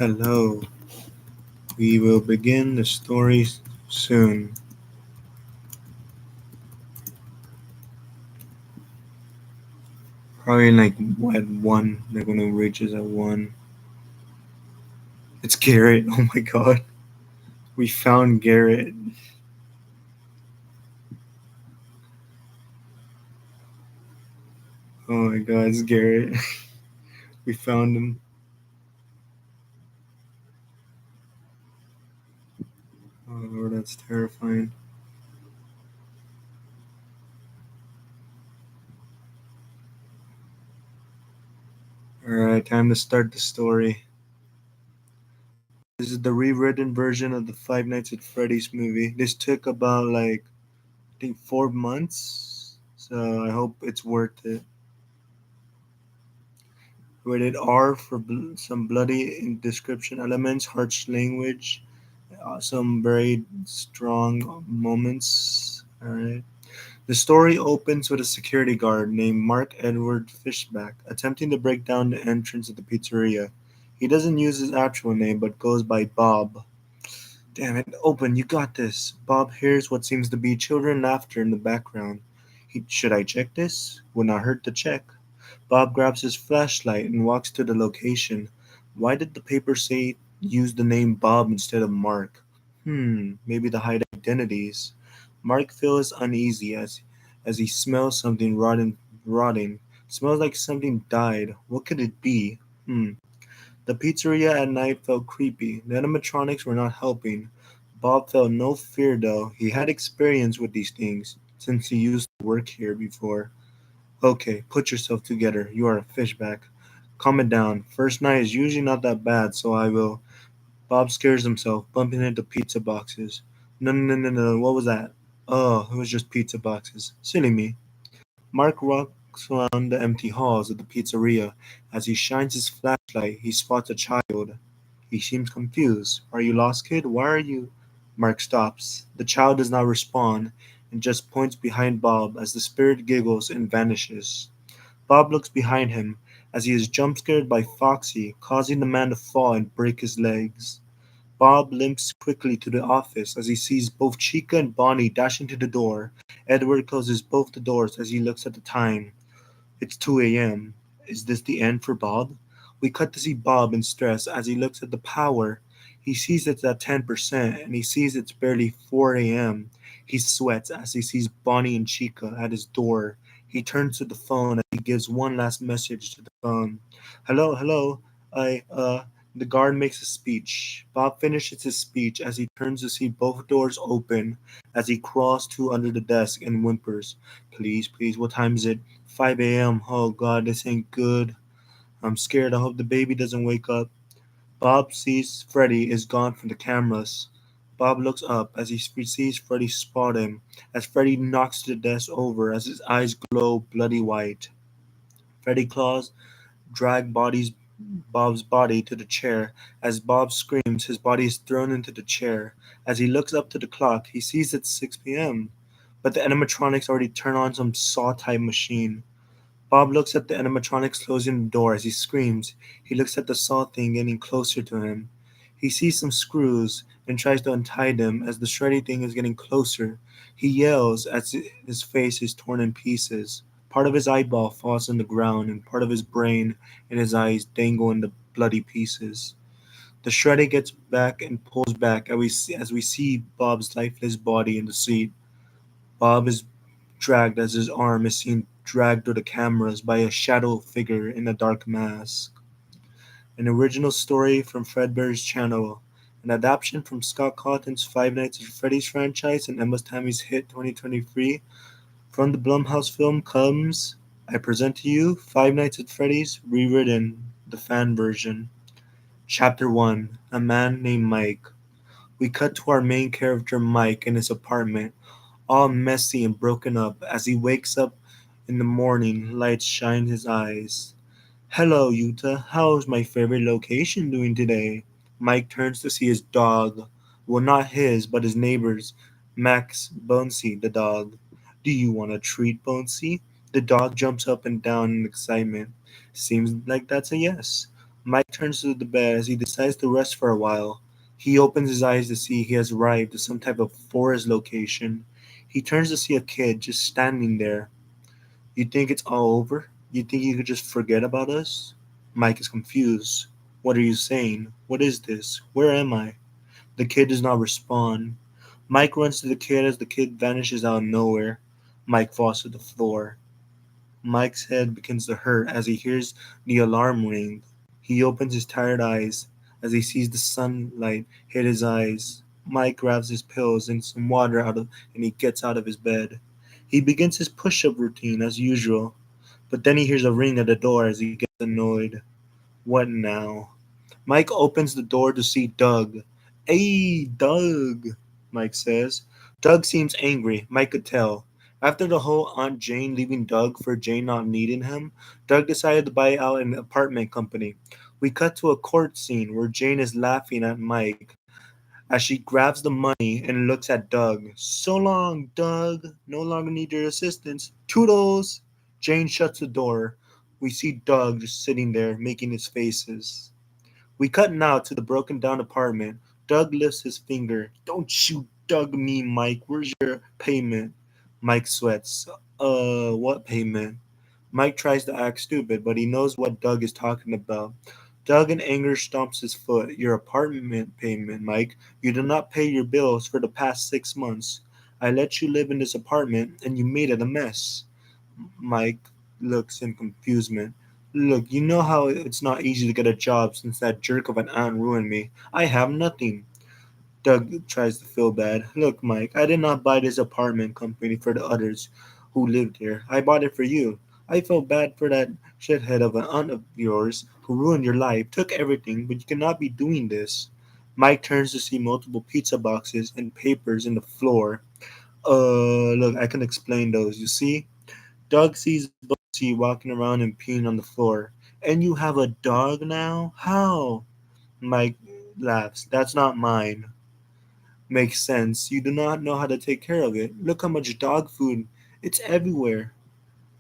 Hello, we will begin the story soon. Probably like at 1. They're gonna reach us at 1. It's Garrett. Oh my god. We found Garrett. Oh my god, it's Garrett. We found him. Oh lord, that's terrifying. Alright, time to start the story. This is the rewritten version of the Five Nights at Freddy's movie. This took about I think 4 months. So I hope it's worth it. Rated R for some bloody in description elements, harsh language, some very strong moments. All right. The story opens with a security guard named Mark Edward Fishback attempting to break down the entrance of the pizzeria. He doesn't use his actual name but goes by Bob. Damn it, open, you got this. Bob hears what seems to be children laughter in the background. Should I check this? Would not hurt to check. Bob grabs his flashlight and walks to the location. Why did the paper say use the name Bob instead of Mark? Maybe to hide identities. Mark feels uneasy as he smells something rotting. Smells like something died. What could it be? The pizzeria at night felt creepy. The animatronics were not helping. Bob felt no fear though. He had experience with these things since he used to work here before. Okay, put yourself together. You are a fishback. Calm it down. First night is usually not that bad, so I will. Bob scares himself, bumping into pizza boxes. No, no, no, no, no. What was that? Oh, it was just pizza boxes. Silly me. Mark walks around the empty halls of the pizzeria. As he shines his flashlight, he spots a child. He seems confused. Are you lost, kid? Why are you? Mark stops. The child does not respond and just points behind Bob as the spirit giggles and vanishes. Bob looks behind him as he is jump scared by Foxy, causing the man to fall and break his legs. Bob limps quickly to the office as he sees both Chica and Bonnie dashing to the door. Edward closes both the doors as he looks at the time. It's 2 a.m. Is this the end for Bob? We cut to see Bob in stress as he looks at the power. He sees it's at 10% and he sees it's barely 4 a.m. He sweats as he sees Bonnie and Chica at his door. He turns to the phone as he gives one last message to the phone. Hello, hello. The guard makes a speech. Bob finishes his speech as he turns to see both doors open as he crawls to under the desk and whimpers. Please, please, what time is it? 5 a.m. Oh god, this ain't good. I'm scared. I hope the baby doesn't wake up. Bob sees Freddy is gone from the cameras. Bob looks up as he sees Freddy spot him, as Freddy knocks the desk over as his eyes glow bloody white. Freddy claws drag Bob's body to the chair. As Bob screams, his body is thrown into the chair. As he looks up to the clock, he sees it's 6 p.m. But the animatronics already turn on some saw type machine. Bob looks at the animatronics closing the door as he screams. He looks at the saw thing getting closer to him. He sees some screws and tries to untie them as the shreddy thing is getting closer. He yells as his face is torn in pieces. Part of his eyeball falls on the ground and part of his brain and his eyes dangle in the bloody pieces. The shreddy gets back and pulls back as we see Bob's lifeless body in the seat. Bob is dragged as his arm is seen dragged through the cameras by a shadow figure in a dark mask. An original story from Fredbear's channel. An adaptation from Scott Cawthon's Five Nights at Freddy's franchise and Emma Tammy's hit 2023. From the Blumhouse film comes, I present to you Five Nights at Freddy's Rewritten, the fan version. Chapter 1, A Man Named Mike. We cut to our main character Mike in his apartment, all messy and broken up. As he wakes up in the morning, lights shine his eyes. Hello, Yuta. How's my favorite location doing today? Mike turns to see his dog. Well, not his, but his neighbor's. Max, Bonesy, the dog. Do you want a treat, Bonesy? The dog jumps up and down in excitement. Seems like that's a yes. Mike turns to the bed as he decides to rest for a while. He opens his eyes to see he has arrived at some type of forest location. He turns to see a kid just standing there. You think it's all over? You think you could just forget about us? Mike is confused. What are you saying? What is this? Where am I? The kid does not respond. Mike runs to the kid as the kid vanishes out of nowhere. Mike falls to the floor. Mike's head begins to hurt as he hears the alarm ring. He opens his tired eyes as he sees the sunlight hit his eyes. Mike grabs his pills and some water out of and he gets out of his bed. He begins his push-up routine as usual, but then he hears a ring at the door as he gets annoyed. What now? Mike opens the door to see Doug. Hey, Doug, Mike says. Doug seems angry, Mike could tell. After the whole Aunt Jane leaving Doug for Jane not needing him, Doug decided to buy out an apartment company. We cut to a court scene where Jane is laughing at Mike as she grabs the money and looks at Doug. So long, Doug. No longer need your assistance. Toodles! Jane shuts the door. We see Doug just sitting there making his faces. We cut now to the broken down apartment. Doug lifts his finger. Don't you Doug me, Mike. Where's your payment? Mike sweats. What payment? Mike tries to act stupid, but he knows what Doug is talking about. Doug in anger stomps his foot. Your apartment payment, Mike. You did not pay your bills for the past 6 months. I let you live in this apartment and you made it a mess. Mike looks in confusement. Look, you know how it's not easy to get a job since that jerk of an aunt ruined me. I have nothing. Doug tries to feel bad. Look, Mike, I did not buy this apartment company for the others who lived here. I bought it for you. I felt bad for that shithead of an aunt of yours who ruined your life, took everything, but you cannot be doing this. Mike turns to see multiple pizza boxes and papers in the floor. Look, I can explain those. You see? Doug sees Bugsy walking around and peeing on the floor. And you have a dog now? How? Mike laughs. That's not mine. Makes sense. You do not know how to take care of it. Look how much dog food. It's everywhere.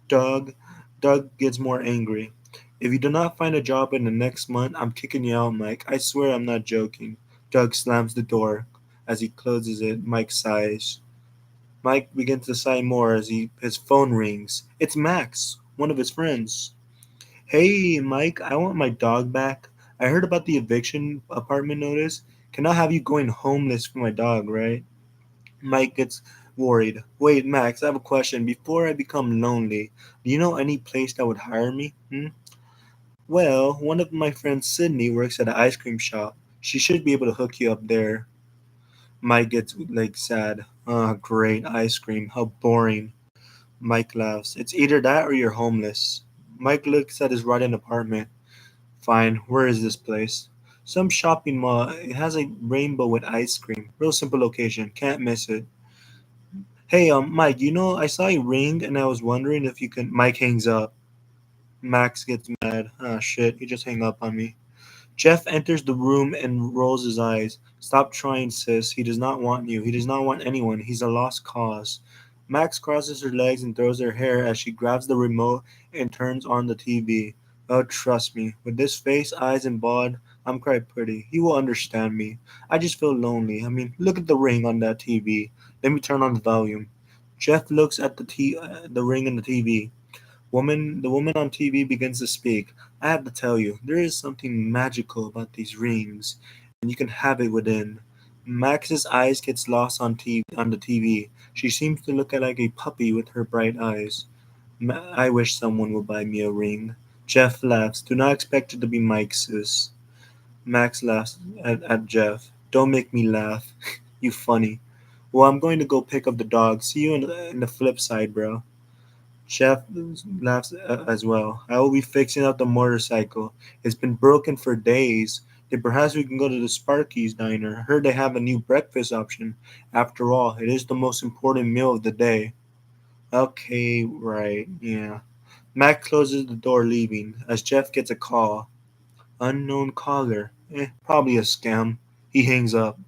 Doug. Doug gets more angry. If you do not find a job in the next month, I'm kicking you out, Mike. I swear I'm not joking. Doug slams the door. As he closes it, Mike sighs. Mike begins to sigh more as his phone rings. It's Max, one of his friends. Hey, Mike, I want my dog back. I heard about the eviction apartment notice. Cannot have you going homeless for my dog, right? Mike gets worried. Wait, Max, I have a question. Before I become lonely, do you know any place that would hire me? Hmm? Well, one of my friends, Sydney, works at an ice cream shop. She should be able to hook you up there. Mike gets like sad. Ah, great ice cream. How boring. Mike laughs. It's either that or you're homeless. Mike looks at his rotten apartment. Fine, where is this place? Some shopping mall. It has a rainbow with ice cream. Real simple location. Can't miss it. Hey, Mike, I saw a ring and I was wondering if you can. Mike hangs up. Max gets mad. Ah, shit, he just hung up on me. Jeff enters the room and rolls his eyes. Stop trying, sis. He does not want you. He does not want anyone. He's a lost cause. Max crosses her legs and throws her hair as she grabs the remote and turns on the TV. Oh, trust me. With this face, eyes, and bod, I'm quite pretty. He will understand me. I just feel lonely. I mean, look at the ring on that TV. Let me turn on the volume. Jeff looks at the ring in the TV. The woman on TV begins to speak. I have to tell you, there is something magical about these rings, and you can have it within. Max's eyes gets lost on the TV. She seems to look at like a puppy with her bright eyes. I wish someone would buy me a ring. Jeff laughs. Do not expect it to be Mike's, sis. Max laughs at Jeff. Don't make me laugh. You funny. Well, I'm going to go pick up the dog. See you in the flip side, bro. Chef laughs as well. I will be fixing up the motorcycle. It's been broken for days. Then perhaps we can go to the Sparky's diner. I heard they have a new breakfast option. After all, it is the most important meal of the day. Okay, right, yeah. Mac closes the door, leaving, as Jeff gets a call. Unknown caller. Probably a scam. He hangs up.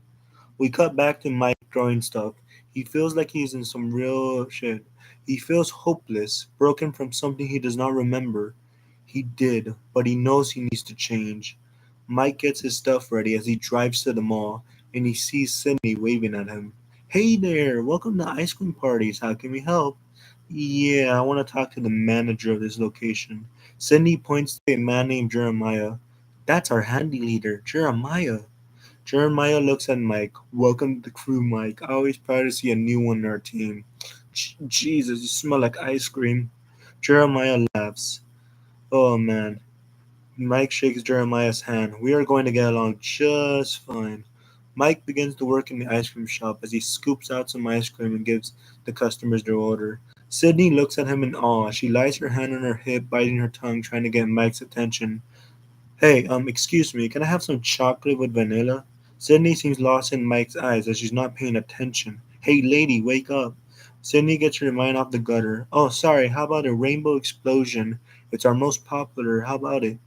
We cut back to Mike drawing stuff. He feels like he's in some real shit. He feels hopeless, broken from something he does not remember. He did, but he knows he needs to change. Mike gets his stuff ready as he drives to the mall, and he sees Sydney waving at him. Hey there, welcome to Ice Cream Parties. How can we help? Yeah, I want to talk to the manager of this location. Sydney points to a man named Jeremiah. That's our handy leader, Jeremiah. Jeremiah looks at Mike. Welcome to the crew, Mike. Always proud to see a new one in our team. Jesus, you smell like ice cream. Jeremiah laughs. Oh man. Mike shakes Jeremiah's hand. We are going to get along just fine. Mike begins to work in the ice cream shop as he scoops out some ice cream and gives the customers their order. Sydney looks at him in awe. She lies her hand on her hip, biting her tongue, trying to get Mike's attention. Hey, excuse me, can I have some chocolate with vanilla? Sydney seems lost in Mike's eyes as she's not paying attention. Hey, lady, wake up. Sydney gets her mind off the gutter. Oh, sorry, how about a rainbow explosion? It's our most popular. How about it?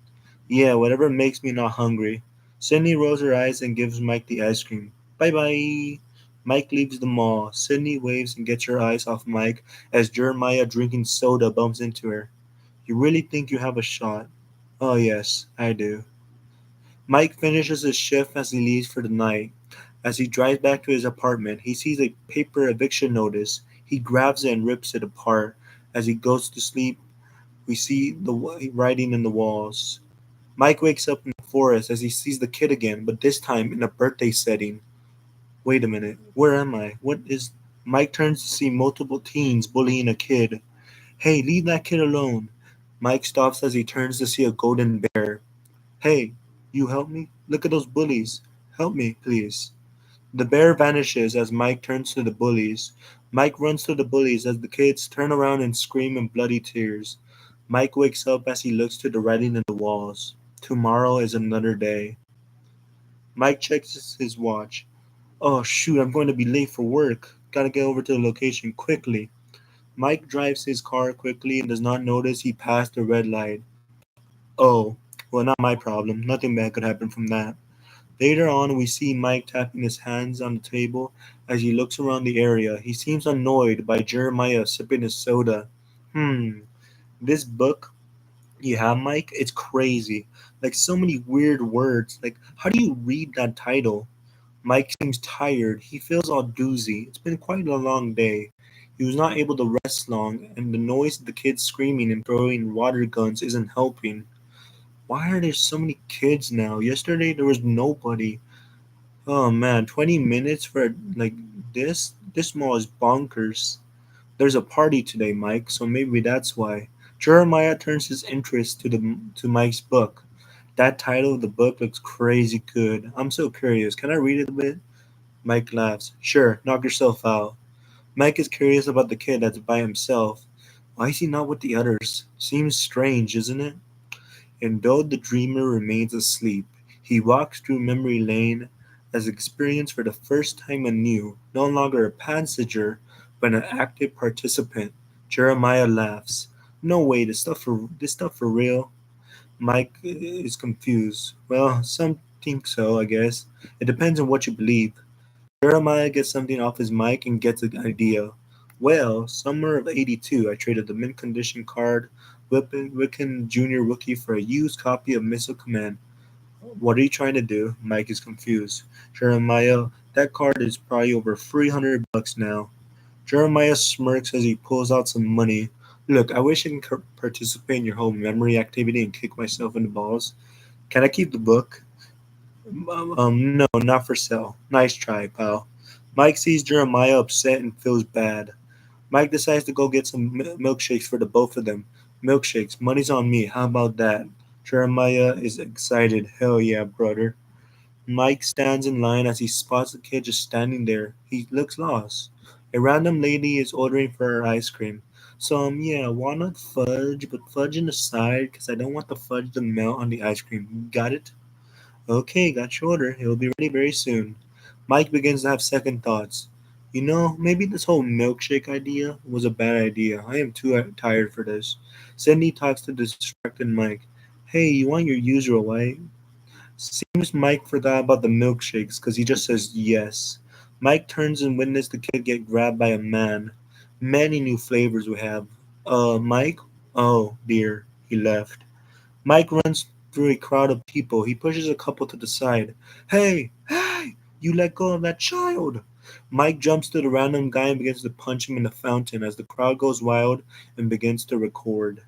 Yeah, whatever makes me not hungry. Sydney rolls her eyes and gives Mike the ice cream. Bye bye. Mike leaves the mall. Sydney waves and gets her eyes off Mike as Jeremiah drinking soda bumps into her. You really think you have a shot? Oh, yes, I do. Mike finishes his shift as he leaves for the night. As he drives back to his apartment, he sees a paper eviction notice. He grabs it and rips it apart. As he goes to sleep, we see the writing in the walls. Mike wakes up in the forest as he sees the kid again, but this time in a birthday setting. Wait a minute, where am I? What is. Mike turns to see multiple teens bullying a kid. Hey, leave that kid alone. Mike stops as he turns to see a golden bear. Hey, you help me? Look at those bullies. Help me, please. The bear vanishes as Mike turns to the bullies. Mike runs to the bullies as the kids turn around and scream in bloody tears. Mike wakes up as he looks to the writing in the walls. Tomorrow is another day. Mike checks his watch. Oh shoot, I'm going to be late for work. Gotta get over to the location quickly. Mike drives his car quickly and does not notice he passed the red light. Oh, well, not my problem. Nothing bad could happen from that. Later on, we see Mike tapping his hands on the table as he looks around the area. He seems annoyed by Jeremiah sipping his soda. This book you have, Mike, it's crazy. Like, so many weird words. Like, how do you read that title? Mike seems tired. He feels all doozy. It's been quite a long day. He was not able to rest long, and the noise of the kids screaming and throwing water guns isn't helping. Why are there so many kids now? Yesterday there was nobody. Oh man, 20 minutes for like this? This mall is bonkers. There's a party today, Mike, so maybe that's why. Jeremiah turns his interest to Mike's book. That title of the book looks crazy good. I'm so curious. Can I read it a bit? Mike laughs. Sure, knock yourself out. Mike is curious about the kid that's by himself. Why is he not with the others? Seems strange, isn't it? And though the dreamer remains asleep, he walks through memory lane as experienced for the first time anew, no longer a passenger, but an active participant. Jeremiah laughs. No way, this stuff for real? Mike is confused. Well, some think so, I guess. It depends on what you believe. Jeremiah gets something off his mic and gets an idea. Well, summer of '82, I traded the mint condition card Wiccan Junior Rookie for a used copy of Missile Command. What are you trying to do? Mike is confused. Jeremiah, that card is probably over $300 now. Jeremiah smirks as he pulls out some money. Look, I wish I could participate in your whole memory activity and kick myself in the balls. Can I keep the book? No, not for sale. Nice try, pal. Mike sees Jeremiah upset and feels bad. Mike decides to go get some milkshakes for the both of them. Milkshakes, money's on me. How about that? Jeremiah is excited. Hell yeah, brother. Mike stands in line as he spots the kid just standing there. He looks lost. A random lady is ordering for her ice cream. So, yeah, walnut fudge, but fudge in the side because I don't want the fudge to melt on the ice cream. Got it? Okay, got your order. It will be ready very soon. Mike begins to have second thoughts. Maybe this whole milkshake idea was a bad idea. I am too tired for this. Cindy talks to the distracted Mike. Hey, you want your usual, right? Seems Mike forgot about the milkshakes because he just says yes. Mike turns and witnesses the kid get grabbed by a man. Many new flavors we have. Mike? Oh, dear. He left. Mike runs through a crowd of people. He pushes a couple to the side. Hey, hey, you let go of that child. Mike jumps to the random guy and begins to punch him in the fountain as the crowd goes wild and begins to record.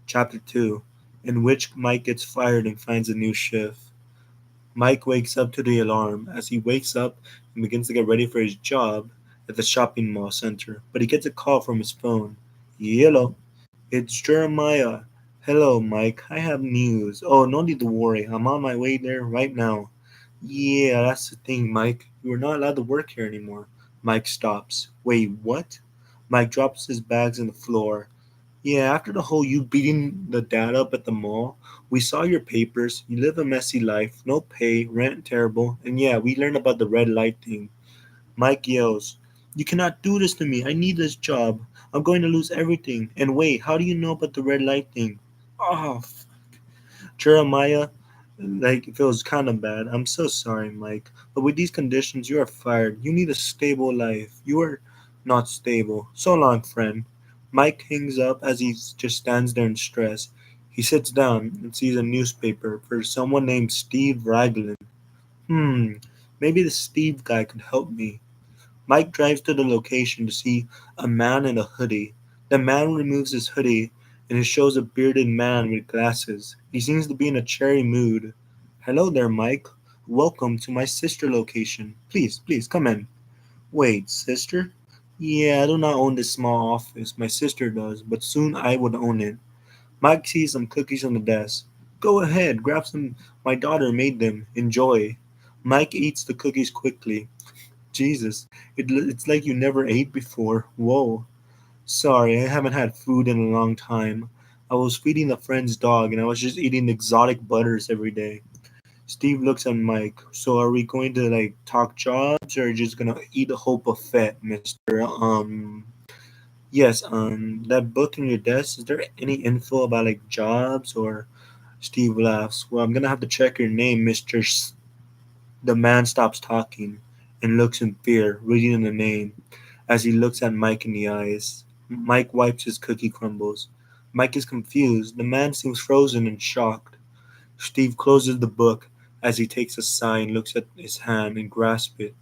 Chapter 2, in which Mike gets fired and finds a new shift. Mike wakes up to the alarm. As he wakes up and begins to get ready for his job at the shopping mall center, but he gets a call from his phone. Hello, it's Jeremiah. Hello, Mike. I have news. Oh, no need to worry. I'm on my way there right now. Yeah, that's the thing, Mike. You are not allowed to work here anymore. Mike stops. Wait, what? Mike drops his bags on the floor. Yeah, after the whole you beating the dad up at the mall, we saw your papers. You live a messy life, no pay, rent terrible, and yeah, we learned about the red light thing. Mike yells, you cannot do this to me. I need this job. I'm going to lose everything. And wait, how do you know about the red light thing? Oh, Jeremiah, like, it feels kind of bad. I'm so sorry, Mike. But with these conditions, you are fired. You need a stable life. You are not stable. So long, friend. Mike hangs up as he just stands there in stress. He sits down and sees a newspaper for someone named Steve Raglan. Hmm, maybe the Steve guy could help me. Mike drives to the location to see a man in a hoodie. The man removes his hoodie and it shows a bearded man with glasses. He seems to be in a cheery mood. Hello there, Mike. Welcome to my sister location. Please, please, come in. Wait, sister? Yeah, I do not own this small office. My sister does, but soon I would own it. Mike sees some cookies on the desk. Go ahead, grab some. My daughter made them. Enjoy. Mike eats the cookies quickly. Jesus, it's like you never ate before. Whoa. Sorry, I haven't had food in a long time. I was feeding a friend's dog and I was just eating exotic butters every day. Steve looks at Mike. So are we going to like talk jobs or are you just gonna eat a whole buffet, mister? Yes, that book in your desk, is there any info about like jobs or Steve laughs. Well, I'm gonna have to check your name, Mr. The man stops talking and looks in fear, reading the name. As he looks at Mike in the eyes, Mike wipes his cookie crumbles. Mike is confused. The man seems frozen and shocked. Steve closes the book as he takes a sigh and looks at his hand and grasps it.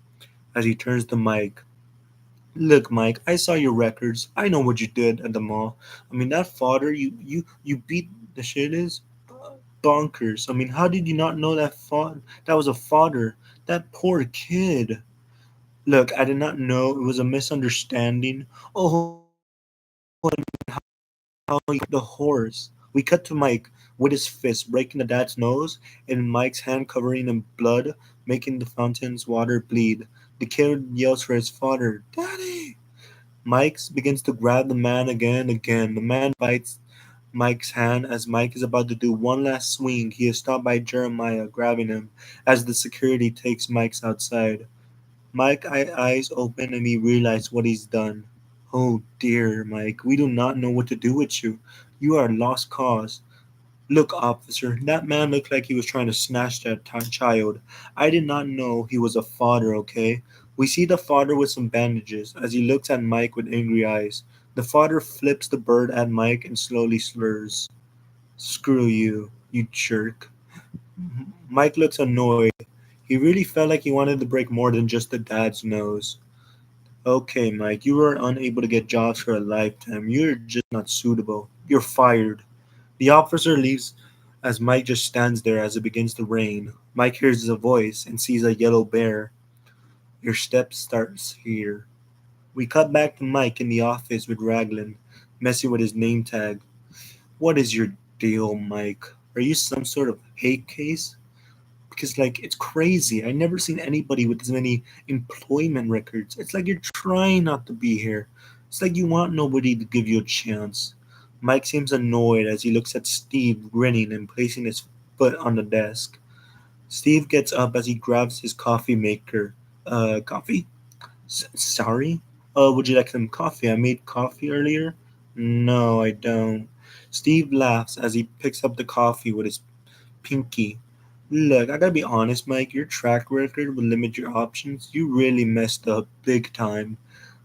As he turns to Mike, look, Mike, I saw your records. I know what you did at the mall. I mean, that fodder you beat the shit is bonkers. I mean, how did you not know that was a fodder? That poor kid. Look, I did not know. It was a misunderstanding. Oh, and how you the horse. We cut to Mike with his fist breaking the dad's nose, and Mike's hand covering in blood, making the fountain's water bleed. The kid yells for his father, Daddy! Mike begins to grab the man again and again. The man bites Mike's hand as Mike is about to do one last swing. He is stopped by Jeremiah, grabbing him as the security takes Mike's outside. Mike's eyes open and he realizes what he's done. Oh dear, Mike, we do not know what to do with you. You are a lost cause. Look, officer, that man looked like he was trying to snatch that child. I did not know he was a father, okay? We see the father with some bandages as he looks at Mike with angry eyes. The father flips the bird at Mike and slowly slurs. Screw you, you jerk. Mike looks annoyed. He really felt like he wanted to break more than just the dad's nose. Okay, Mike, you were unable to get jobs for a lifetime. You're just not suitable. You're fired. The officer leaves as Mike just stands there as it begins to rain. Mike hears a voice and sees a yellow bear. Your step starts here. We cut back to Mike in the office with Raglan, messing with his name tag. What is your deal, Mike? Are you some sort of hate case? Because like it's crazy. I never seen anybody with as many employment records. It's like you're trying not to be here. It's like you want nobody to give you a chance. Mike seems annoyed as he looks at Steve grinning and placing his foot on the desk. Steve gets up as he grabs his coffee maker. Coffee? Sorry? Would you like some coffee? I made coffee earlier. No, I don't. Steve laughs as he picks up the coffee with his pinky. Look, I gotta be honest, Mike. Your track record would limit your options. You really messed up big time.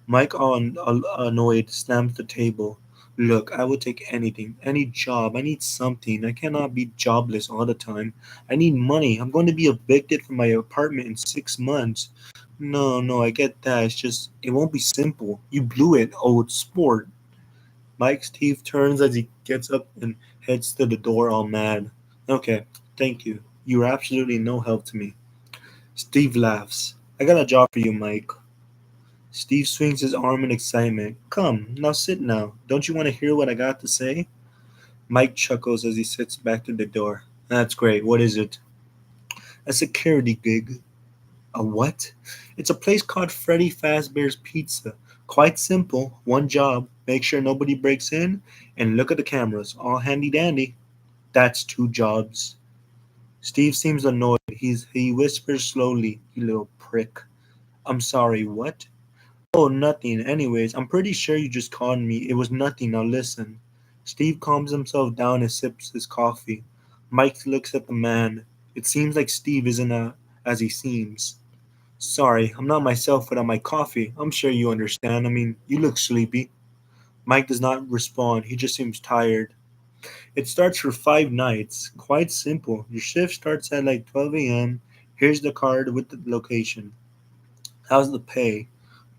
Mike, annoyed, slams the table. Look, I will take anything, any job. I need something. I cannot be jobless all the time. I need money. I'm going to be evicted from my apartment in 6 months. No, no, I get that. It's just, it won't be simple. You blew it, old sport. Mike's teeth turns as he gets up and heads to the door all mad. Okay, thank you. You are absolutely no help to me. Steve laughs. I got a job for you, Mike. Steve swings his arm in excitement. Come, now sit now. Don't you want to hear what I got to say? Mike chuckles as he sits back to the door. That's great. What is it? A security gig. A what? It's a place called Freddy Fazbear's Pizza. Quite simple. One job. Make sure nobody breaks in and look at the cameras. All handy dandy. That's two jobs. Steve seems annoyed. He whispers slowly, you little prick. I'm sorry, what? Oh, nothing. Anyways, I'm pretty sure you just called me. It was nothing. Now listen. Steve calms himself down and sips his coffee. Mike looks at the man. It seems like Steve isn't as he seems. Sorry, I'm not myself without my coffee. I'm sure you understand. I mean, you look sleepy. Mike does not respond. He just seems tired. It starts for 5 nights. Quite simple. Your shift starts at like 12 a.m. Here's the card with the location. How's the pay?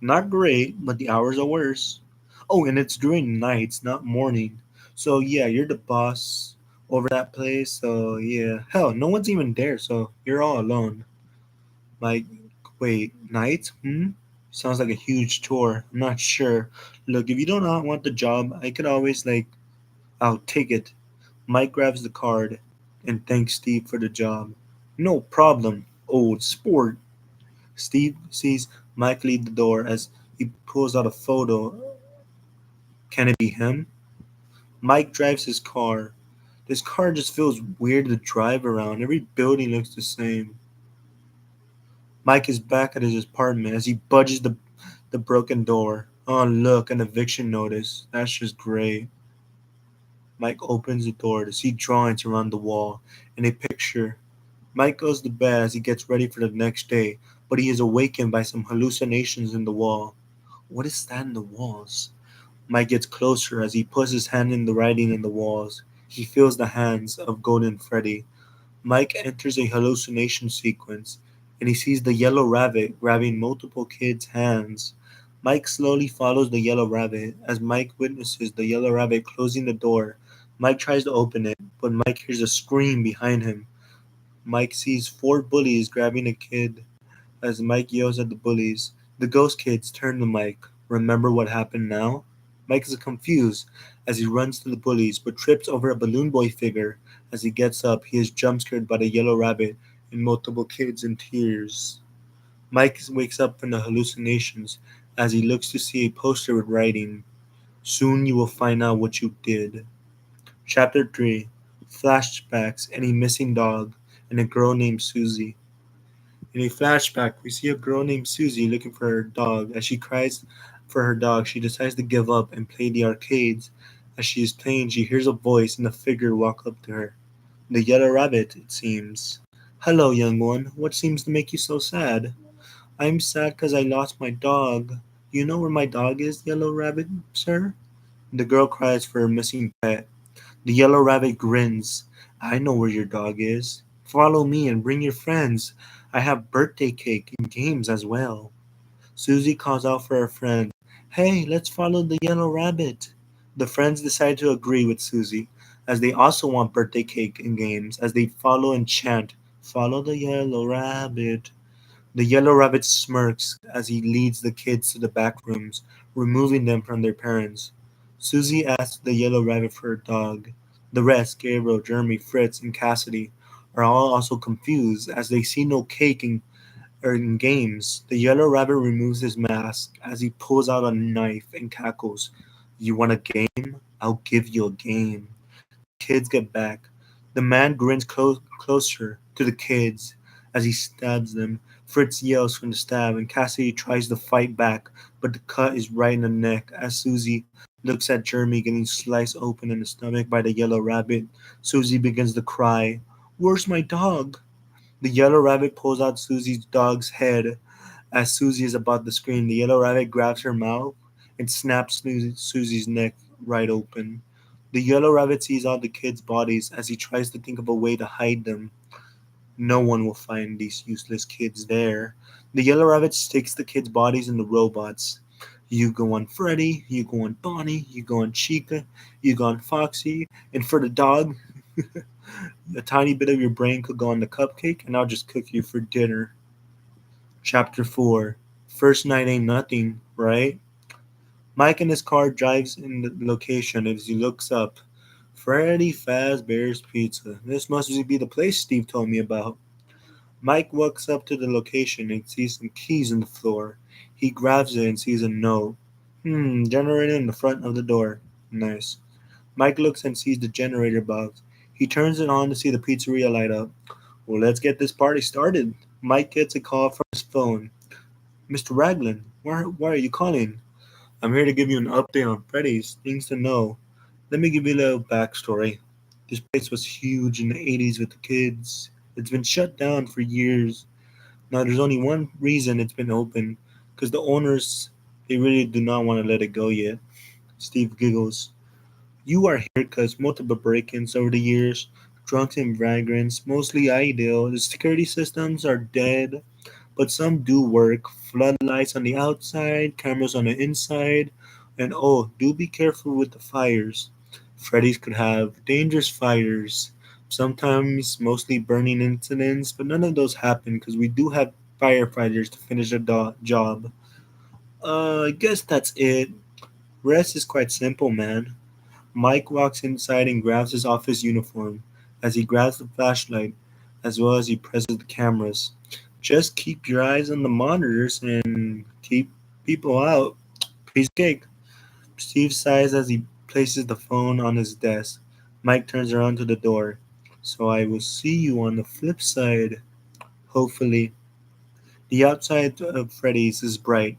Not great, but the hours are worse. Oh, and it's during nights, not morning. So yeah, you're the boss over that place. So yeah, hell, no one's even there. So you're all alone. Like, wait, nights? Sounds like a huge chore. I'm not sure. Look, if you do not want the job, I could always like, I'll take it. Mike grabs the card and thanks Steve for the job. No problem, old sport. Steve sees Mike leave the door as he pulls out a photo. Can it be him? Mike drives his car. This car just feels weird to drive around. Every building looks the same. Mike is back at his apartment as he budges the broken door. Oh, look, an eviction notice. That's just great. Mike opens the door to see drawings around the wall and a picture. Mike goes to bed as he gets ready for the next day, but he is awakened by some hallucinations in the wall. What is that in the walls? Mike gets closer as he puts his hand in the writing in the walls. He feels the hands of Golden Freddy. Mike enters a hallucination sequence and he sees the yellow rabbit grabbing multiple kids' hands. Mike slowly follows the yellow rabbit as Mike witnesses the yellow rabbit closing the door. Mike tries to open it, but Mike hears a scream behind him. Mike sees four bullies grabbing a kid as Mike yells at the bullies. The ghost kids turn to Mike. Remember what happened now? Mike is confused as he runs to the bullies but trips over a balloon boy figure. As he gets up, he is jump scared by the yellow rabbit and multiple kids in tears. Mike wakes up from the hallucinations as he looks to see a poster with writing, Soon you will find out what you did. Chapter 3 Flashbacks and a missing dog and a girl named Susie. In a flashback, we see a girl named Susie looking for her dog. As she cries for her dog, she decides to give up and play the arcades. As she is playing, she hears a voice and a figure walk up to her. The yellow rabbit, it seems. Hello, young one. What seems to make you so sad? I'm sad because I lost my dog. You know where my dog is, yellow rabbit, sir? The girl cries for her missing pet. The yellow rabbit grins. I know where your dog is. Follow me and bring your friends. I have birthday cake and games as well. Susie calls out for her friend. Hey, let's follow the yellow rabbit. The friends decide to agree with Susie, as they also want birthday cake and games, as they follow and chant, Follow the yellow rabbit. The yellow rabbit smirks as he leads the kids to the back rooms, removing them from their parents. Susie asks the yellow rabbit for her dog. The rest, Gabriel, Jeremy, Fritz, and Cassidy, are all also confused as they see no cake in games. The yellow rabbit removes his mask as he pulls out a knife and cackles. You want a game? I'll give you a game. Kids get back. The man grins closer to the kids as he stabs them. Fritz yells from the stab, and Cassidy tries to fight back, but the cut is right in the neck as Susie looks at Jeremy getting sliced open in the stomach by the yellow rabbit. Susie begins to cry. Where's my dog? The yellow rabbit pulls out Susie's dog's head. As Susie is about to scream, the yellow rabbit grabs her mouth and snaps Susie's neck right open. The yellow rabbit sees all the kids' bodies as he tries to think of a way to hide them. No one will find these useless kids there. The yellow rabbit sticks the kids' bodies in the robots. You go on Freddy, you go on Bonnie, you go on Chica, you go on Foxy, and for the dog, a tiny bit of your brain could go on the cupcake, and I'll just cook you for dinner. Chapter 4. First night ain't nothing, right? Mike in his car drives in the location as he looks up. Freddy Fazbear's Pizza. This must be the place Steve told me about. Mike walks up to the location and sees some keys on the floor. He grabs it and sees a note. Generator in the front of the door. Nice. Mike looks and sees the generator box. He turns it on to see the pizzeria light up. Well, let's get this party started. Mike gets a call from his phone. Mr. Raglan, why are you calling? I'm here to give you an update on Freddy's. Things to know. Let me give you a little backstory. This place was huge in the 80s with the kids. It's been shut down for years. Now, there's only one reason it's been open because the owners, they really do not want to let it go yet. Steve giggles. You are here because multiple break ins over the years, drunks and vagrants, mostly ideal. The security systems are dead, but some do work. Floodlights on the outside, cameras on the inside, and oh, do be careful with the fires. Freddy's could have dangerous fires, sometimes mostly burning incidents, but none of those happen because we do have firefighters to finish the job. I guess that's it. Rest is quite simple, man. Mike walks inside and grabs his office uniform as he grabs the flashlight as well as he presses the cameras. Just keep your eyes on the monitors and keep people out. Piece of cake. Steve sighs as he places the phone on his desk. Mike turns around to the door. So I will see you on the flip side. Hopefully. The outside of Freddy's is bright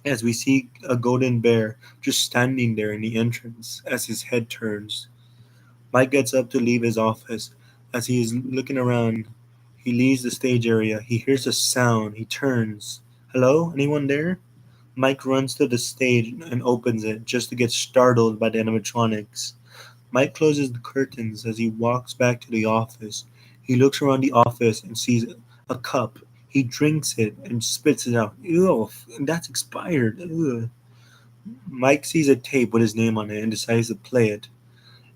as we see a golden bear just standing there in the entrance as his head turns. Mike gets up to leave his office. As he is looking around, he leaves the stage area. He hears a sound. He turns. Hello? Anyone there? Mike runs to the stage and opens it just to get startled by the animatronics. Mike closes the curtains as he walks back to the office. He looks around the office and sees a cup. He drinks it and spits it out. Ew, that's expired. Ugh. Mike sees a tape with his name on it and decides to play it.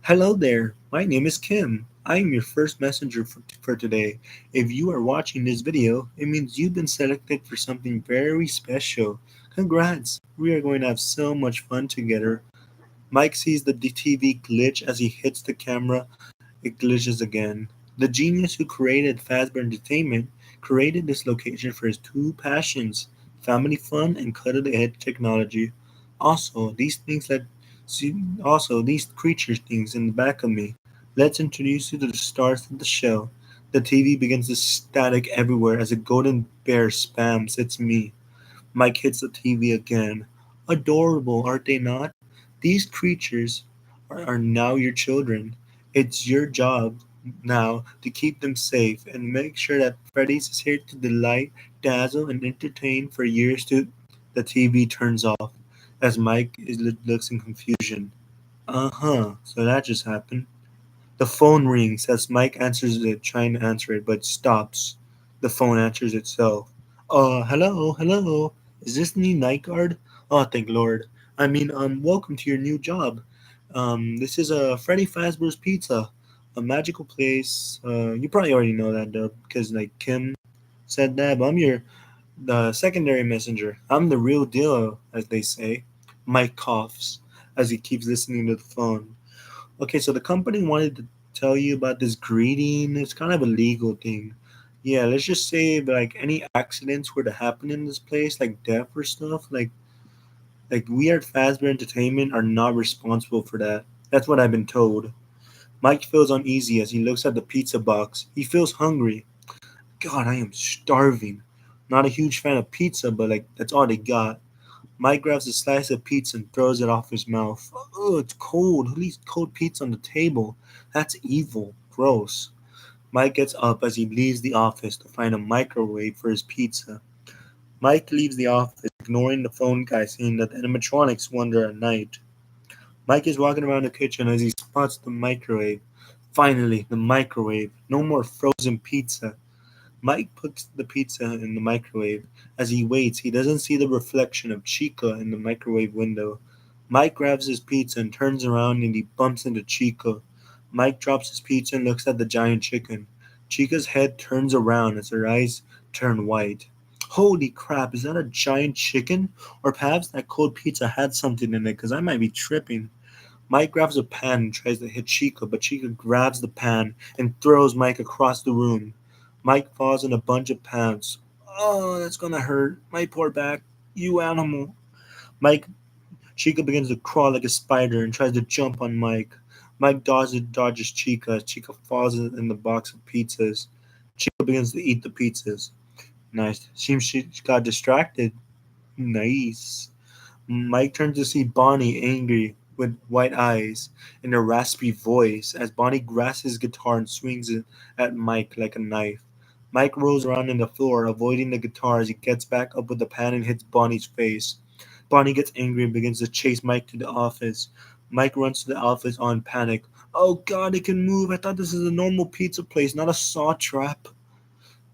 Hello there, my name is Kim. I am your first messenger for today. If you are watching this video, it means you've been selected for something very special. Congrats, we are going to have so much fun together. Mike sees the TV glitch as he hits the camera. It glitches again. The genius who created Fazbear Entertainment created this location for his two passions, family fun and cut-edge technology. Also, these things that also these creatures things in the back of me. Let's introduce you to the stars of the show. The TV begins to static everywhere as a golden bear spams. It's me. Mike hits the TV again. Adorable, are they not? These creatures are now your children. It's your job now to keep them safe and make sure that Freddy's is here to delight, dazzle, and entertain for years to the TV turns off as looks in confusion. Uh-huh, so that just happened. The phone rings as Mike answers it, trying to answer it, but stops. The phone answers itself. Hello, hello. Is this the new night guard? Oh, thank Lord. Welcome to your new job. This is Freddy Fazbear's Pizza, a magical place. You probably already know that, though, because like Kim said that. But I'm your the secondary messenger. I'm the real deal, as they say. Mike coughs as he keeps listening to the phone. Okay, so the company wanted to tell you about this greeting. It's kind of a legal thing. Yeah, let's just say like any accidents were to happen in this place, like death or stuff, like we at Fazbear Entertainment are not responsible for that. That's what I've been told. Mike feels uneasy as he looks at the pizza box. He feels hungry. God, I am starving. Not a huge fan of pizza, but like that's all they got. Mike grabs a slice of pizza and throws it off his mouth. Oh, it's cold. Who leaves cold pizza on the table? That's evil. Gross. Mike gets up as he leaves the office to find a microwave for his pizza. Mike leaves the office, ignoring the phone guy saying that the animatronics wander at night. Mike is walking around the kitchen as he spots the microwave. Finally, the microwave. No more frozen pizza. Mike puts the pizza in the microwave. As he waits, he doesn't see the reflection of Chica in the microwave window. Mike grabs his pizza and turns around and he bumps into Chica. Mike drops his pizza and looks at the giant chicken. Chica's head turns around as her eyes turn white. Holy crap, is that a giant chicken? Or perhaps that cold pizza had something in it because I might be tripping. Mike grabs a pan and tries to hit Chica, but Chica grabs the pan and throws Mike across the room. Mike falls in a bunch of pans. Oh, that's gonna hurt. My poor back. You animal. Mike Chica begins to crawl like a spider and tries to jump on Mike. Mike dodges Chica as Chica falls in the box of pizzas. Chica begins to eat the pizzas. Nice. Seems she got distracted. Nice. Mike turns to see Bonnie angry with white eyes and a raspy voice as Bonnie grasps his guitar and swings it at Mike like a knife. Mike rolls around on the floor, avoiding the guitar as he gets back up with the pan and hits Bonnie's face. Bonnie gets angry and begins to chase Mike to the office. Mike runs to the office on panic. Oh god, it can move. I thought this is a normal pizza place, not a saw trap.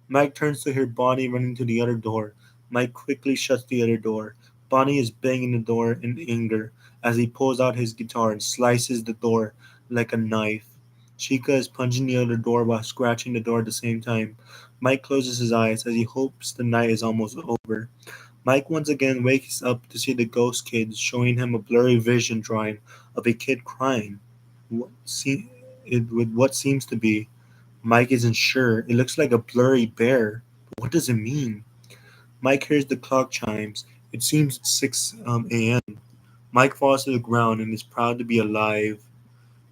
Mike turns to hear Bonnie running to the other door. Mike quickly shuts the other door. Bonnie is banging the door in anger as he pulls out his guitar and slices the door like a knife. Chica is punching the other door while scratching the door at the same time. Mike closes his eyes as he hopes the night is almost over. Mike once again wakes up to see the ghost kids showing him a blurry vision drawing of a kid crying. What with what seems to be Mike isn't sure. It looks like a blurry bear. But what does it mean? Mike hears the clock chimes. It seems 6 a.m. Mike falls to the ground and is proud to be alive.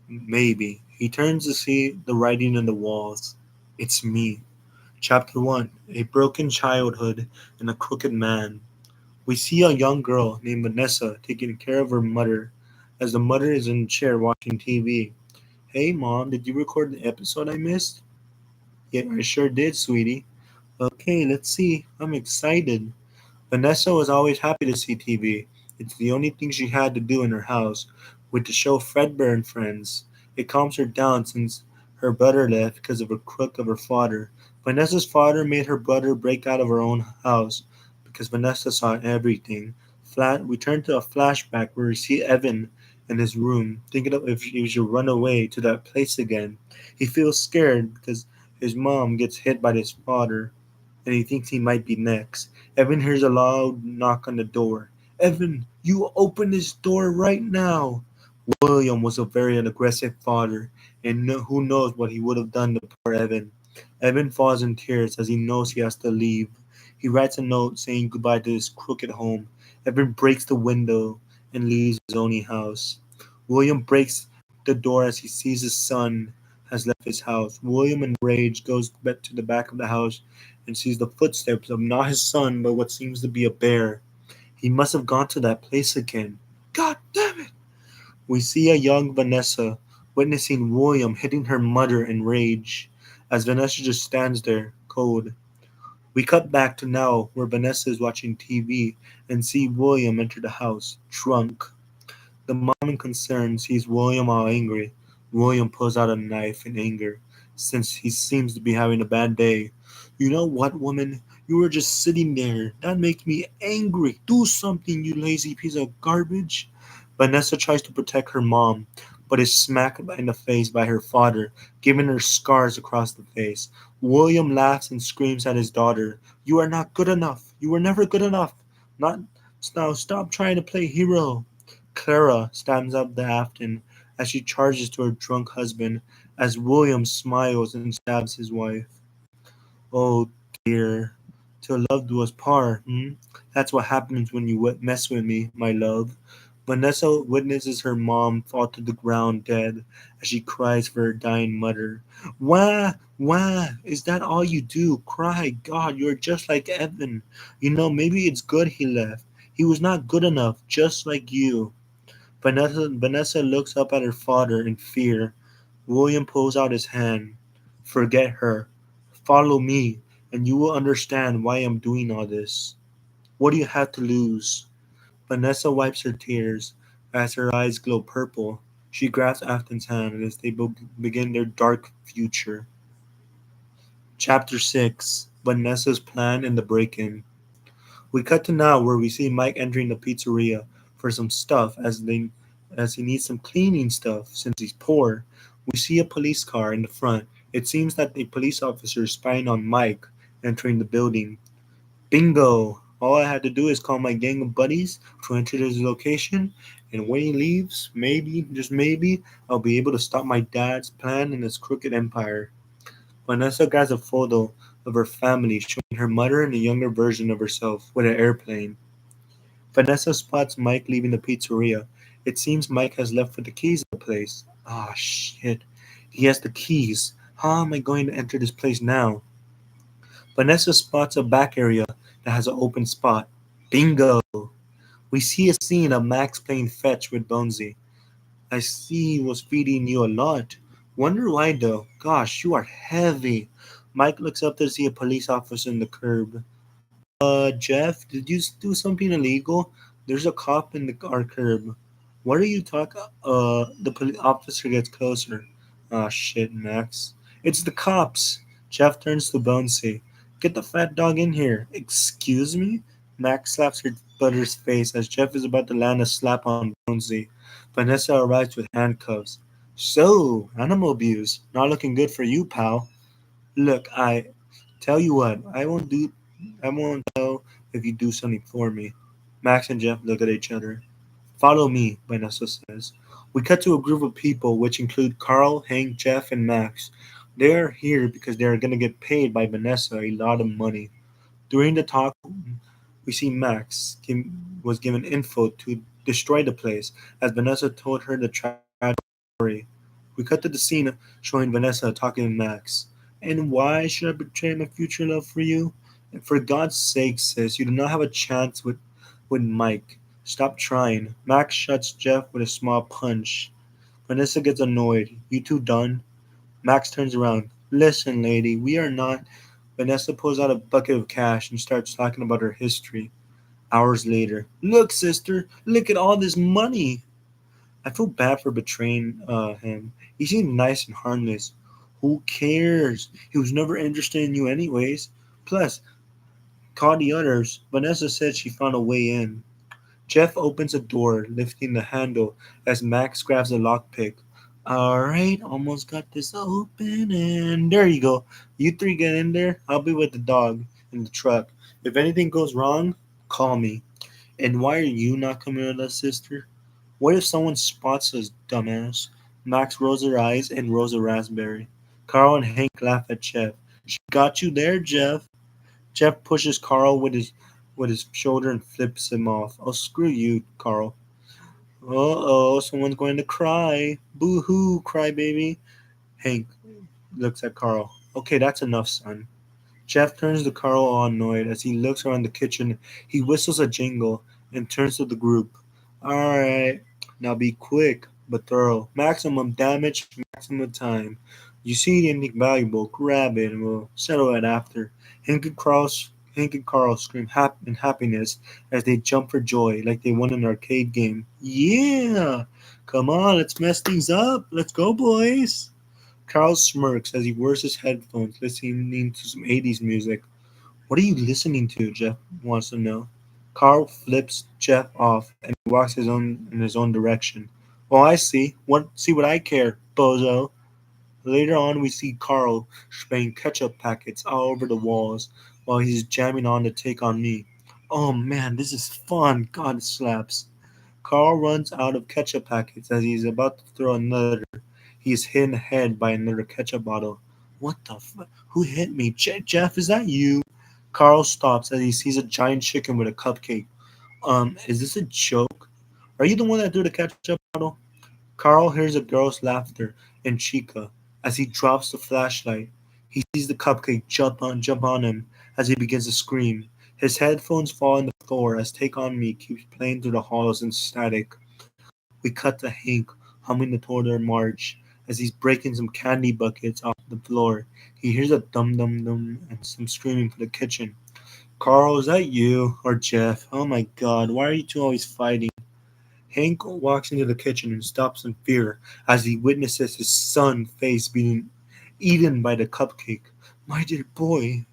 Maybe. He turns to see the writing on the walls. It's me. Chapter 1. A Broken Childhood and a Crooked Man. We see a young girl named Vanessa taking care of her mother as the mother is in the chair watching TV. Hey mom, did you record the episode I missed? Yeah, I sure did, sweetie. Okay, let's see. I'm excited. Vanessa was always happy to see TV. It's the only thing she had to do in her house, with the show Fredbear and Friends. It calms her down since her brother left because of a crook of her father. Vanessa's father made her brother break out of her own house because Vanessa saw everything. We turn to a flashback where we see Evan in his room, thinking of if he should run away to that place again. He feels scared because his mom gets hit by his father, and he thinks he might be next. Evan hears a loud knock on the door. Evan, you open this door right now. William was a very aggressive father, and who knows what he would have done to poor Evan. Evan falls in tears as he knows he has to leave. He writes a note saying goodbye to his crooked home. Evan breaks the window and leaves his only house. William breaks the door as he sees his son has left his house. William, in rage, goes back to the back of the house and sees the footsteps of not his son, but what seems to be a bear. He must have gone to that place again. God damn it! We see a young Vanessa witnessing William hitting her mother in rage, as Vanessa just stands there, cold. We cut back to now, where Vanessa is watching TV and see William enter the house, drunk. The mom in concern sees William all angry. William pulls out a knife in anger, since he seems to be having a bad day. You know what, woman? You were just sitting there. That makes me angry. Do something, you lazy piece of garbage. Vanessa tries to protect her mom, but is smacked in the face by her father, giving her scars across the face. William laughs and screams at his daughter. You are not good enough. You were never good enough. Not now. Stop trying to play hero. Clara stands up the Afton as she charges to her drunk husband as William smiles and stabs his wife. Oh dear, till love do us part, hmm? That's what happens when you mess with me, my love. Vanessa witnesses her mom fall to the ground dead as she cries for her dying mother. Wah, wah, is that all you do? Cry, God, you're just like Evan. You know, maybe it's good he left. He was not good enough, just like you. Vanessa looks up at her father in fear. William pulls out his hand. Forget her. Follow me, and you will understand why I'm doing all this. What do you have to lose? Vanessa wipes her tears. As her eyes glow purple, she grasps Afton's hand as they begin their dark future. Chapter 6, Vanessa's Plan and the Break-In. We cut to now where we see Mike entering the pizzeria for some stuff as he needs some cleaning stuff since he's poor. We see a police car in the front. It seems that a police officer is spying on Mike entering the building. Bingo! All I had to do is call my gang of buddies to enter his location, and when he leaves, maybe, just maybe, I'll be able to stop my dad's plan in his crooked empire. Vanessa grabs a photo of her family showing her mother and a younger version of herself with an airplane. Vanessa spots Mike leaving the pizzeria. It seems Mike has left with the keys of the place. Ah, shit. He has the keys. How am I going to enter this place now? Vanessa spots a back area that has an open spot. Bingo! We see a scene of Max playing fetch with Bonesy. I see he was feeding you a lot. Wonder why though. Gosh, you are heavy. Mike looks up to see a police officer in the curb. Jeff, did you do something illegal? There's a cop in our curb. What are you talking? The police officer gets closer. Ah, shit, Max. It's the cops. Jeff turns to Bonesy. Get the fat dog in here. Excuse me? Max slaps her brother's face as Jeff is about to land a slap on Bonesy. Vanessa arrives with handcuffs. So, animal abuse. Not looking good for you, pal. Look, I tell you what, I won't tell if you do something for me. Max and Jeff look at each other. Follow me, Vanessa says. We cut to a group of people, which include Carl, Hank, Jeff, and Max. They are here because they are going to get paid by Vanessa a lot of money. During the talk, we see was given info to destroy the place, as Vanessa told her the tragic story. We cut to the scene showing Vanessa talking to Max. And why should I betray my future love for you? And for God's sake, sis, you do not have a chance with Mike. Stop trying. Max shuts Jeff with a small punch. Vanessa gets annoyed. You two done? Max turns around. Listen, lady, we are not. Vanessa pulls out a bucket of cash and starts talking about her history. Hours later. Look, sister, look at all this money. I feel bad for betraying him. He seemed nice and harmless. Who cares? He was never interested in you anyways. Plus, call the others. Vanessa said she found a way in. Jeff opens a door, lifting the handle as Max grabs a lockpick. Alright, almost got this open, and there you go. You three get in there. I'll be with the dog in the truck. If anything goes wrong, call me. And why are you not coming with us, sister? What if someone spots us, dumbass? Max rolls her eyes and rolls a raspberry. Carl and Hank laugh at Jeff. She got you there, Jeff. Jeff pushes Carl with his shoulder and flips him off. Oh, screw you, Carl. Uh-oh, someone's going to cry. Boo-hoo, crybaby. Hank looks at Carl. Okay, that's enough, son. Jeff turns to Carl all annoyed as he looks around the kitchen. He whistles a jingle and turns to the group. Alright, now be quick but thorough. Maximum damage, maximum time. You see anything valuable, grab it and we'll settle it after. Hank and Carl, Hank and Carl scream in happiness as they jump for joy like they won an arcade game. Yeah! Come on, let's mess things up. Let's go, boys. Carl smirks as he wears his headphones, listening to some 80s music. What are you listening to? Jeff wants to know. Carl flips Jeff off and walks in his own direction. Oh, I see. See what I care, bozo. Later on, we see Carl spraying ketchup packets all over the walls while he's jamming on to Take on Me. Oh man, this is fun. God, it slaps. Carl runs out of ketchup packets as he's about to throw another. He is hit in the head by another ketchup bottle. What the fuck? Who hit me? Jeff, is that you? Carl stops as he sees a giant chicken with a cupcake. Is this a joke? Are you the one that threw the ketchup bottle? Carl hears a girl's laughter in Chica as he drops the flashlight. He sees the cupcake jump on him as he begins to scream. His headphones fall on the floor as Take On Me keeps playing through the halls in static. We cut to Hank humming the Tour March as he's breaking some candy buckets off the floor. He hears a dum dum dum and some screaming from the kitchen. Carl, is that you? Or Jeff? Oh my god, why are you two always fighting? Hank walks into the kitchen and stops in fear as he witnesses his son's face being eaten by the cupcake. My dear boy.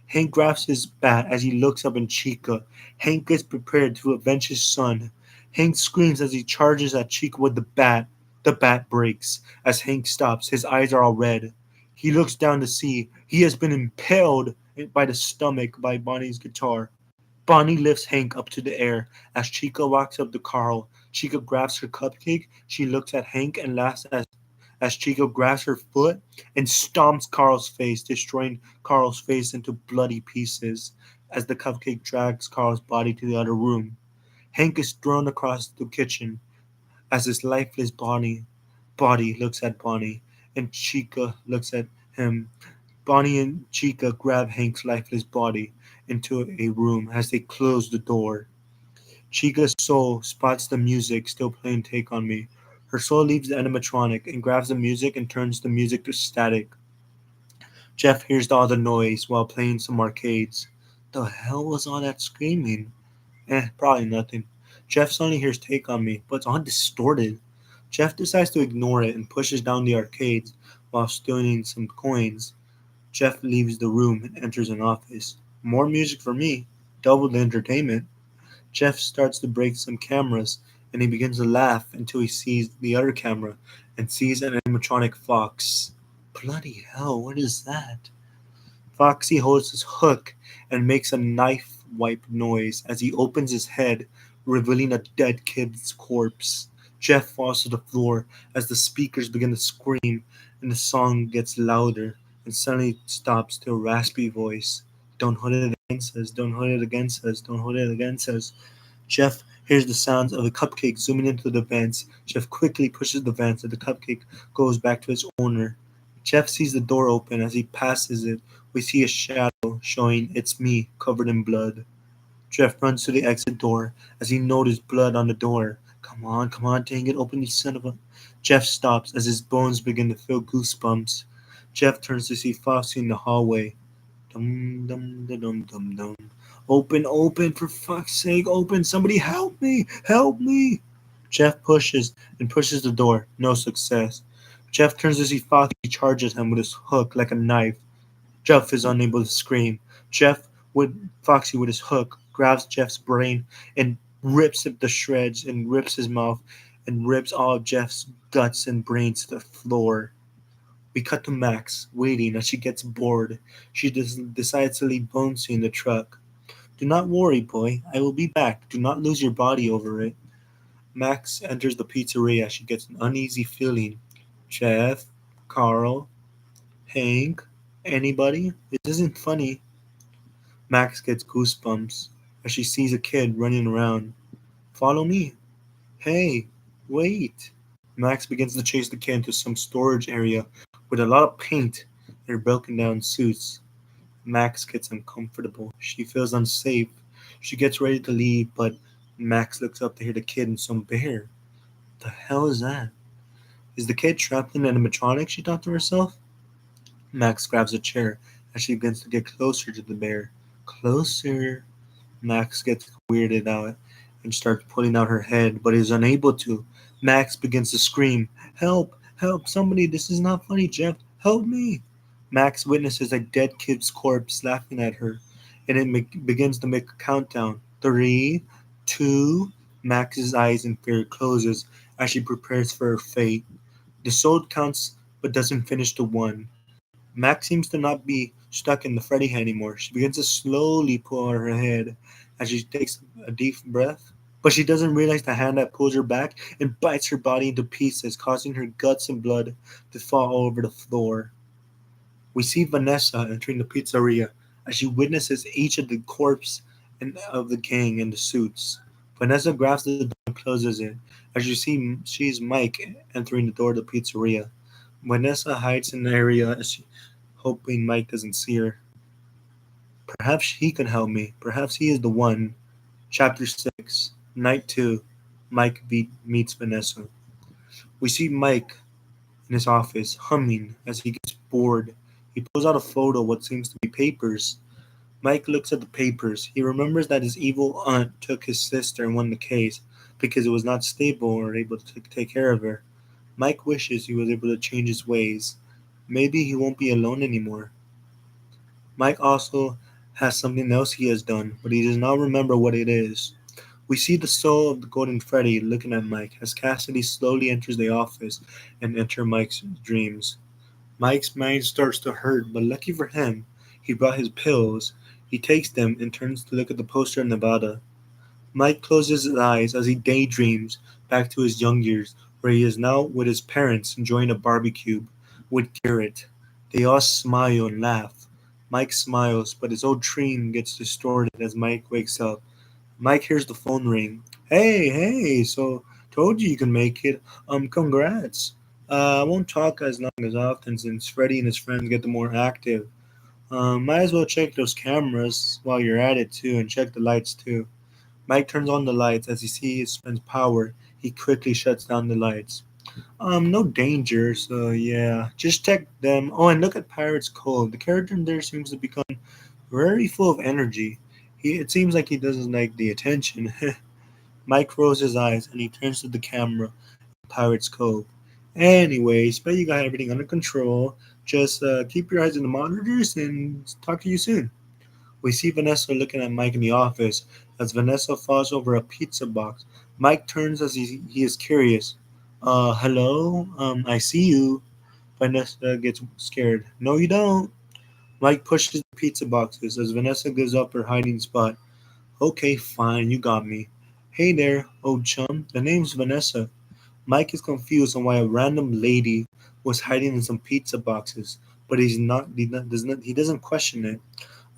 Hank grabs his bat as he looks up at Chica. Hank gets prepared to avenge his son. Hank screams as he charges at Chica with the bat. The bat breaks. As Hank stops, his eyes are all red. He looks down to see he has been impaled by the stomach by Bonnie's guitar. Bonnie lifts Hank up to the air. As Chica walks up to Carl, Chica grabs her cupcake. She looks at Hank and laughs as Chica grabs her foot and stomps Carl's face, destroying Carl's face into bloody pieces as the cupcake drags Carl's body to the other room. Hank is thrown across the kitchen as his lifeless body looks at Bonnie, and Chica looks at him. Bonnie and Chica grab Hank's lifeless body into a room as they close the door. Chica's soul spots the music still playing Take On Me. Her soul leaves the animatronic and grabs the music and turns the music to static. Jeff hears all the noise while playing some arcades. The hell was all that screaming? Probably nothing. Jeff suddenly hears Take On Me, but it's all distorted. Jeff decides to ignore it and pushes down the arcades while stealing some coins. Jeff leaves the room and enters an office. More music for me. Double the entertainment. Jeff starts to break some cameras and he begins to laugh until he sees the other camera and sees an animatronic fox. Bloody hell, what is that? Foxy holds his hook and makes a knife wipe noise as he opens his head, revealing a dead kid's corpse. Jeff falls to the floor as the speakers begin to scream and the song gets louder and suddenly stops to a raspy voice. Don't hold it against us, don't hold it against us, don't hold it against us. Jeff hears the sounds of a cupcake zooming into the vents. Jeff quickly pushes the vents and the cupcake goes back to its owner. Jeff sees the door open. As he passes it, we see a shadow showing it's me covered in blood. Jeff runs to the exit door as he notices blood on the door. Come on, dang it, open, you son of a. Jeff stops as his bones begin to feel goosebumps. Jeff turns to see Foxy in the hallway. Dum dum da dum dum dum. Open, open, for fuck's sake, open. Somebody help me, help me. Jeff pushes and pushes the door. No success. Jeff turns to see Foxy charges him with his hook like a knife. Jeff is unable to scream. Jeff, with Foxy with his hook, grabs Jeff's brain and rips it to shreds and rips his mouth and rips all of Jeff's guts and brains to the floor. We cut to Max, waiting as she gets bored. She decides to leave Bonesy in the truck. Do not worry, boy. I will be back. Do not lose your body over it. Max enters the pizzeria. She gets an uneasy feeling. Jeff, Carl, Hank, anybody? This isn't funny. Max gets goosebumps as she sees a kid running around. Follow me. Hey, wait. Max begins to chase the kid into some storage area with a lot of paint and broken down suits. Max gets uncomfortable. She feels unsafe. She gets ready to leave, but Max looks up to hear the kid in some bear. The hell is that? Is the kid trapped in an animatronic? She thought to herself. Max grabs a chair as she begins to get closer to the bear. Closer. Max gets weirded out and starts pulling out her head, but is unable to. Max begins to scream, help! Help! Somebody! This is not funny, Jeff! Help me! Max witnesses a dead kid's corpse laughing at her, and it begins to make a countdown. 3, 2. Max's eyes in fear closes as she prepares for her fate. The soul counts but doesn't finish to 1. Max seems to not be stuck in the Freddy anymore. She begins to slowly pull out her head as she takes a deep breath. But she doesn't realize the hand that pulls her back and bites her body into pieces, causing her guts and blood to fall all over the floor. We see Vanessa entering the pizzeria as she witnesses each of the corpse and of the gang in the suits. Vanessa grabs the door and closes it. As you see, she's Mike entering the door of the pizzeria. Vanessa hides in the area as she, hoping Mike doesn't see her. Perhaps he can help me. Perhaps he is the one. Chapter 6, Night 2. Mike meets Vanessa. We see Mike in his office, humming as he gets bored. He pulls out a photo of what seems to be papers. Mike looks at the papers. He remembers that his evil aunt took his sister and won the case, because it was not stable or able to take care of her. Mike wishes he was able to change his ways. Maybe he won't be alone anymore. Mike also has something else he has done, but he does not remember what it is. We see the soul of the Golden Freddy looking at Mike as Cassidy slowly enters the office and enters Mike's dreams. Mike's mind starts to hurt, but lucky for him, he brought his pills. He takes them and turns to look at the poster in Nevada. Mike closes his eyes as he daydreams back to his young years, where he is now with his parents enjoying a barbecue with Garrett. They all smile and laugh. Mike smiles, but his old dream gets distorted as Mike wakes up. Mike hears the phone ring. Hey, so told you can make it. Congrats. I won't talk as long as often since Freddy and his friends get more active. Might as well check those cameras while you're at it too, and check the lights too. Mike turns on the lights as he sees his friend's power. He quickly shuts down the lights. No danger, so yeah, just check them. Oh, and look at Pirate's Cove. The character in there seems to become very full of energy. It seems like he doesn't like the attention. Mike rolls his eyes and he turns to the camera. Pirate's Cove. Anyways, but you got everything under control. Just keep your eyes on the monitors and talk to you soon. We see Vanessa looking at Mike in the office as Vanessa falls over a pizza box. Mike turns as he is curious. Hello? I see you. Vanessa gets scared. No, you don't. Mike pushes the pizza boxes as Vanessa gives up her hiding spot. Okay, fine, you got me. Hey there, old chum. The name's Vanessa. Mike is confused on why a random lady was hiding in some pizza boxes, but he doesn't question it.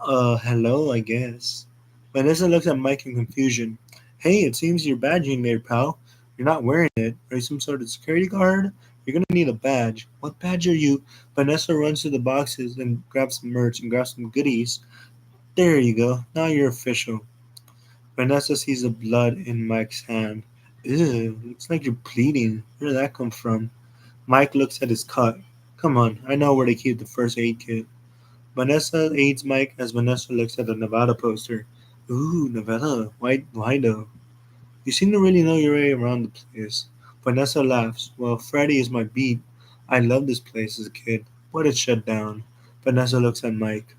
Hello, I guess. Vanessa looks at Mike in confusion. Hey, it seems you're badging there, pal. You're not wearing it. Are you some sort of security guard? You're gonna need a badge. What badge are you? Vanessa runs to the boxes and grabs some merch and grabs some goodies. There you go. Now you're official. Vanessa sees the blood in Mike's hand. Ew, looks like you're bleeding. Where did that come from? Mike looks at his cut. Come on, I know where they keep the first aid kit. Vanessa aids Mike as Vanessa looks at the Nevada poster. Ooh, Nevada. Why though? You seem to really know your way around the place. Vanessa laughs. Well, Freddy is my beat. I loved this place as a kid, but it's shut down. Vanessa looks at Mike.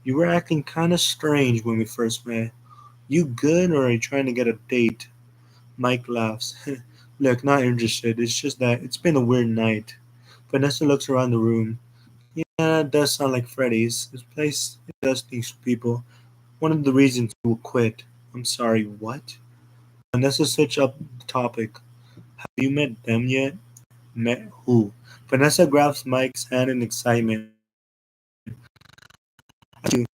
You were acting kinda strange when we first met. You good or are you trying to get a date? Mike laughs. Look, not interested. It's just that it's been a weird night. Vanessa looks around the room. Yeah, it does sound like Freddy's. This place it does things to people. One of the reasons we will quit. I'm sorry, what? Vanessa switched up the topic. Have you met them yet? Met who? Vanessa grabs Mike's hand in excitement.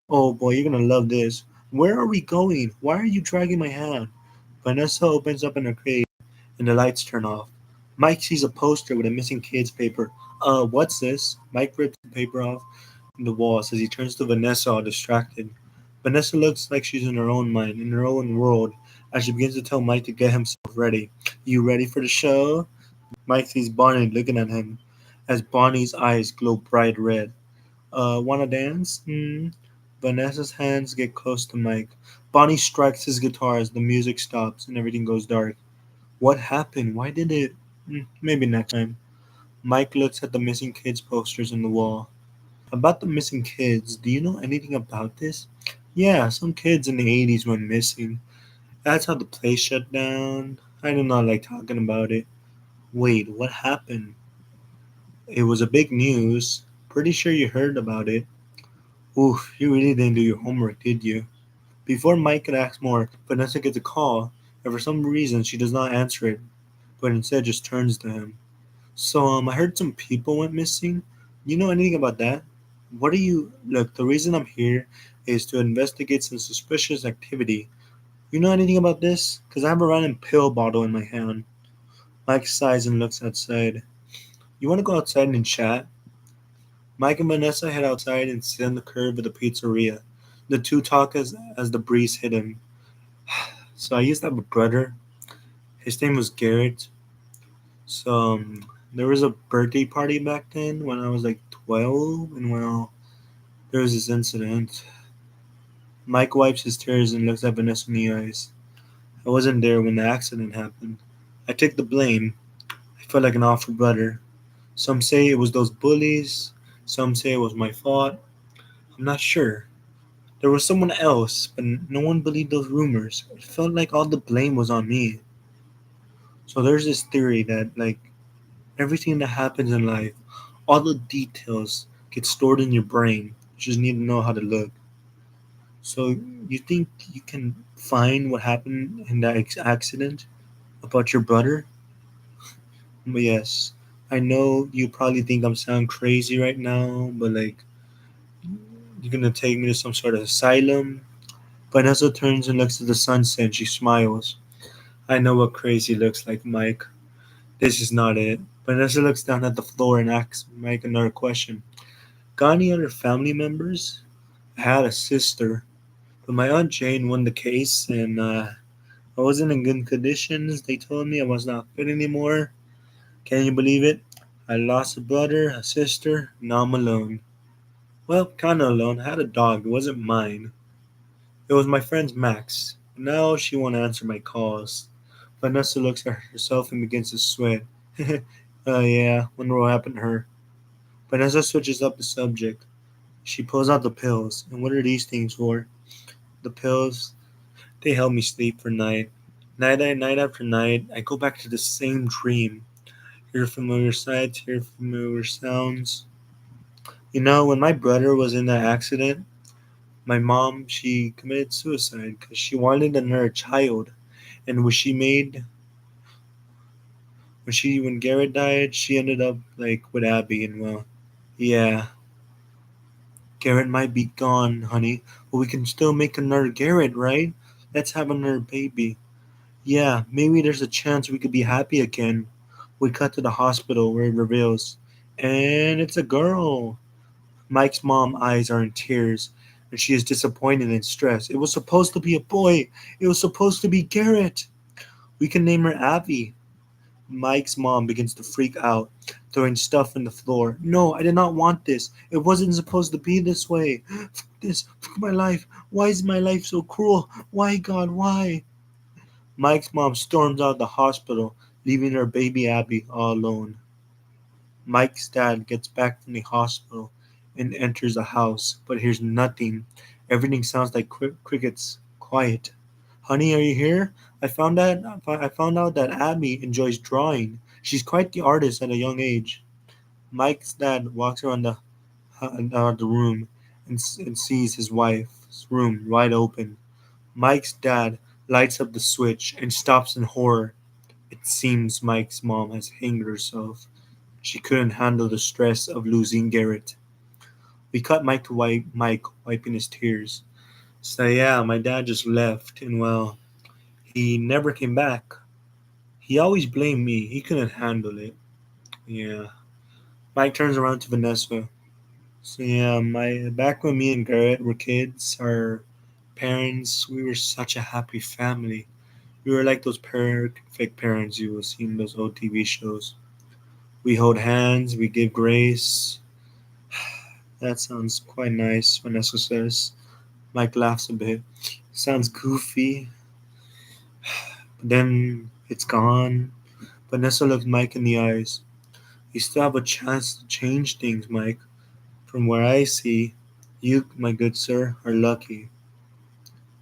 Oh boy, you're gonna love this. Where are we going? Why are you dragging my hand? Vanessa opens up an arcade and the lights turn off. Mike sees a poster with a missing kids paper. What's this? Mike rips the paper off the wall as he turns to Vanessa all distracted. Vanessa looks like she's in her own mind, in her own world, as she begins to tell Mike to get himself ready. You ready for the show? Mike sees Bonnie looking at him as Bonnie's eyes glow bright red. Wanna dance? Vanessa's hands get close to Mike. Bonnie strikes his guitar as the music stops and everything goes dark. What happened? Why did it? Maybe next time. Mike looks at the missing kids posters on the wall. About the missing kids, do you know anything about this? Yeah, some kids in the 80s went missing. That's how the place shut down. I do not like talking about it. Wait, what happened? It was a big news. Pretty sure you heard about it. Oof, you really didn't do your homework, did you? Before Mike could ask more, Vanessa gets a call, and for some reason she does not answer it, but instead just turns to him. So, I heard some people went missing. You know anything about that? What are you? Look, the reason I'm here is to investigate some suspicious activity. You know anything about this? Because I have a random pill bottle in my hand. Mike sighs and looks outside. You want to go outside and chat? Mike and Vanessa head outside and sit on the curb of the pizzeria. The two talk as the breeze hit him. So I used to have a brother. His name was Garrett. So there was a birthday party back then when I was like 12, and well, there was this incident. Mike wipes his tears and looks at Vanessa in the eyes. I wasn't there when the accident happened. I take the blame. I felt like an awful brother. Some say it was those bullies, some say it was my fault. I'm not sure. There was someone else, but no one believed those rumors. It felt like all the blame was on me. So there's this theory that everything that happens in life, all the details get stored in your brain. You just need to know how to look. So you think you can find what happened in that accident about your brother? But yes, I know you probably think I'm sound crazy right now, but you're gonna take me to some sort of asylum. Vanessa turns and looks at the sunset and she smiles. I know what crazy looks like, Mike. This is not it. Vanessa looks down at the floor and asks Mike another question. Got any other family members? I had a sister, but my Aunt Jane won the case and I wasn't in good conditions. They told me I was not fit anymore. Can you believe it? I lost a brother, a sister, now I'm alone. Well, kinda alone. I had a dog, it wasn't mine. It was my friend's Max. Now she won't answer my calls. Vanessa looks at herself and begins to sweat. Yeah, wonder what happened to her. Vanessa switches up the subject. She pulls out the pills. And what are these things for? The pills, they help me sleep for night. Night after night, I go back to the same dream. Hear familiar sights, hear familiar sounds. You know, when my brother was in that accident, my mom, she committed suicide because she wanted another child. And when Garrett died, she ended up with Abby. And well, yeah, Garrett might be gone, honey, but we can still make another Garrett, right? Let's have another baby. Yeah, maybe there's a chance we could be happy again. We cut to the hospital where it reveals. And it's a girl. Mike's mom eyes are in tears, and she is disappointed and stressed. It was supposed to be a boy. It was supposed to be Garrett. We can name her Abby. Mike's mom begins to freak out, throwing stuff on the floor. No, I did not want this. It wasn't supposed to be this way. Fuck this. Fuck my life. Why is my life so cruel? Why, God, why? Mike's mom storms out of the hospital, leaving her baby Abby all alone. Mike's dad gets back from the hospital and enters the house, but hears nothing. Everything sounds like crickets, quiet. Honey, are you here? I found out that Abby enjoys drawing. She's quite the artist at a young age. Mike's dad walks around the room and sees his wife's room wide open. Mike's dad lights up the switch and stops in horror. It seems Mike's mom has hanged herself. She couldn't handle the stress of losing Garrett. We cut Mike to Mike wiping his tears. So yeah, my dad just left, and well, he never came back. He always blamed me. He couldn't handle it. Yeah. Mike turns around to Vanessa. So yeah, my back when me and Garrett were kids, our parents, we were such a happy family. We were like those perfect parents you will see in those old TV shows. We hold hands, we give grace. That sounds quite nice, Vanessa says. Mike laughs a bit. Sounds goofy, but then it's gone. Vanessa looks Mike in the eyes. You still have a chance to change things, Mike. From where I see, you, my good sir, are lucky.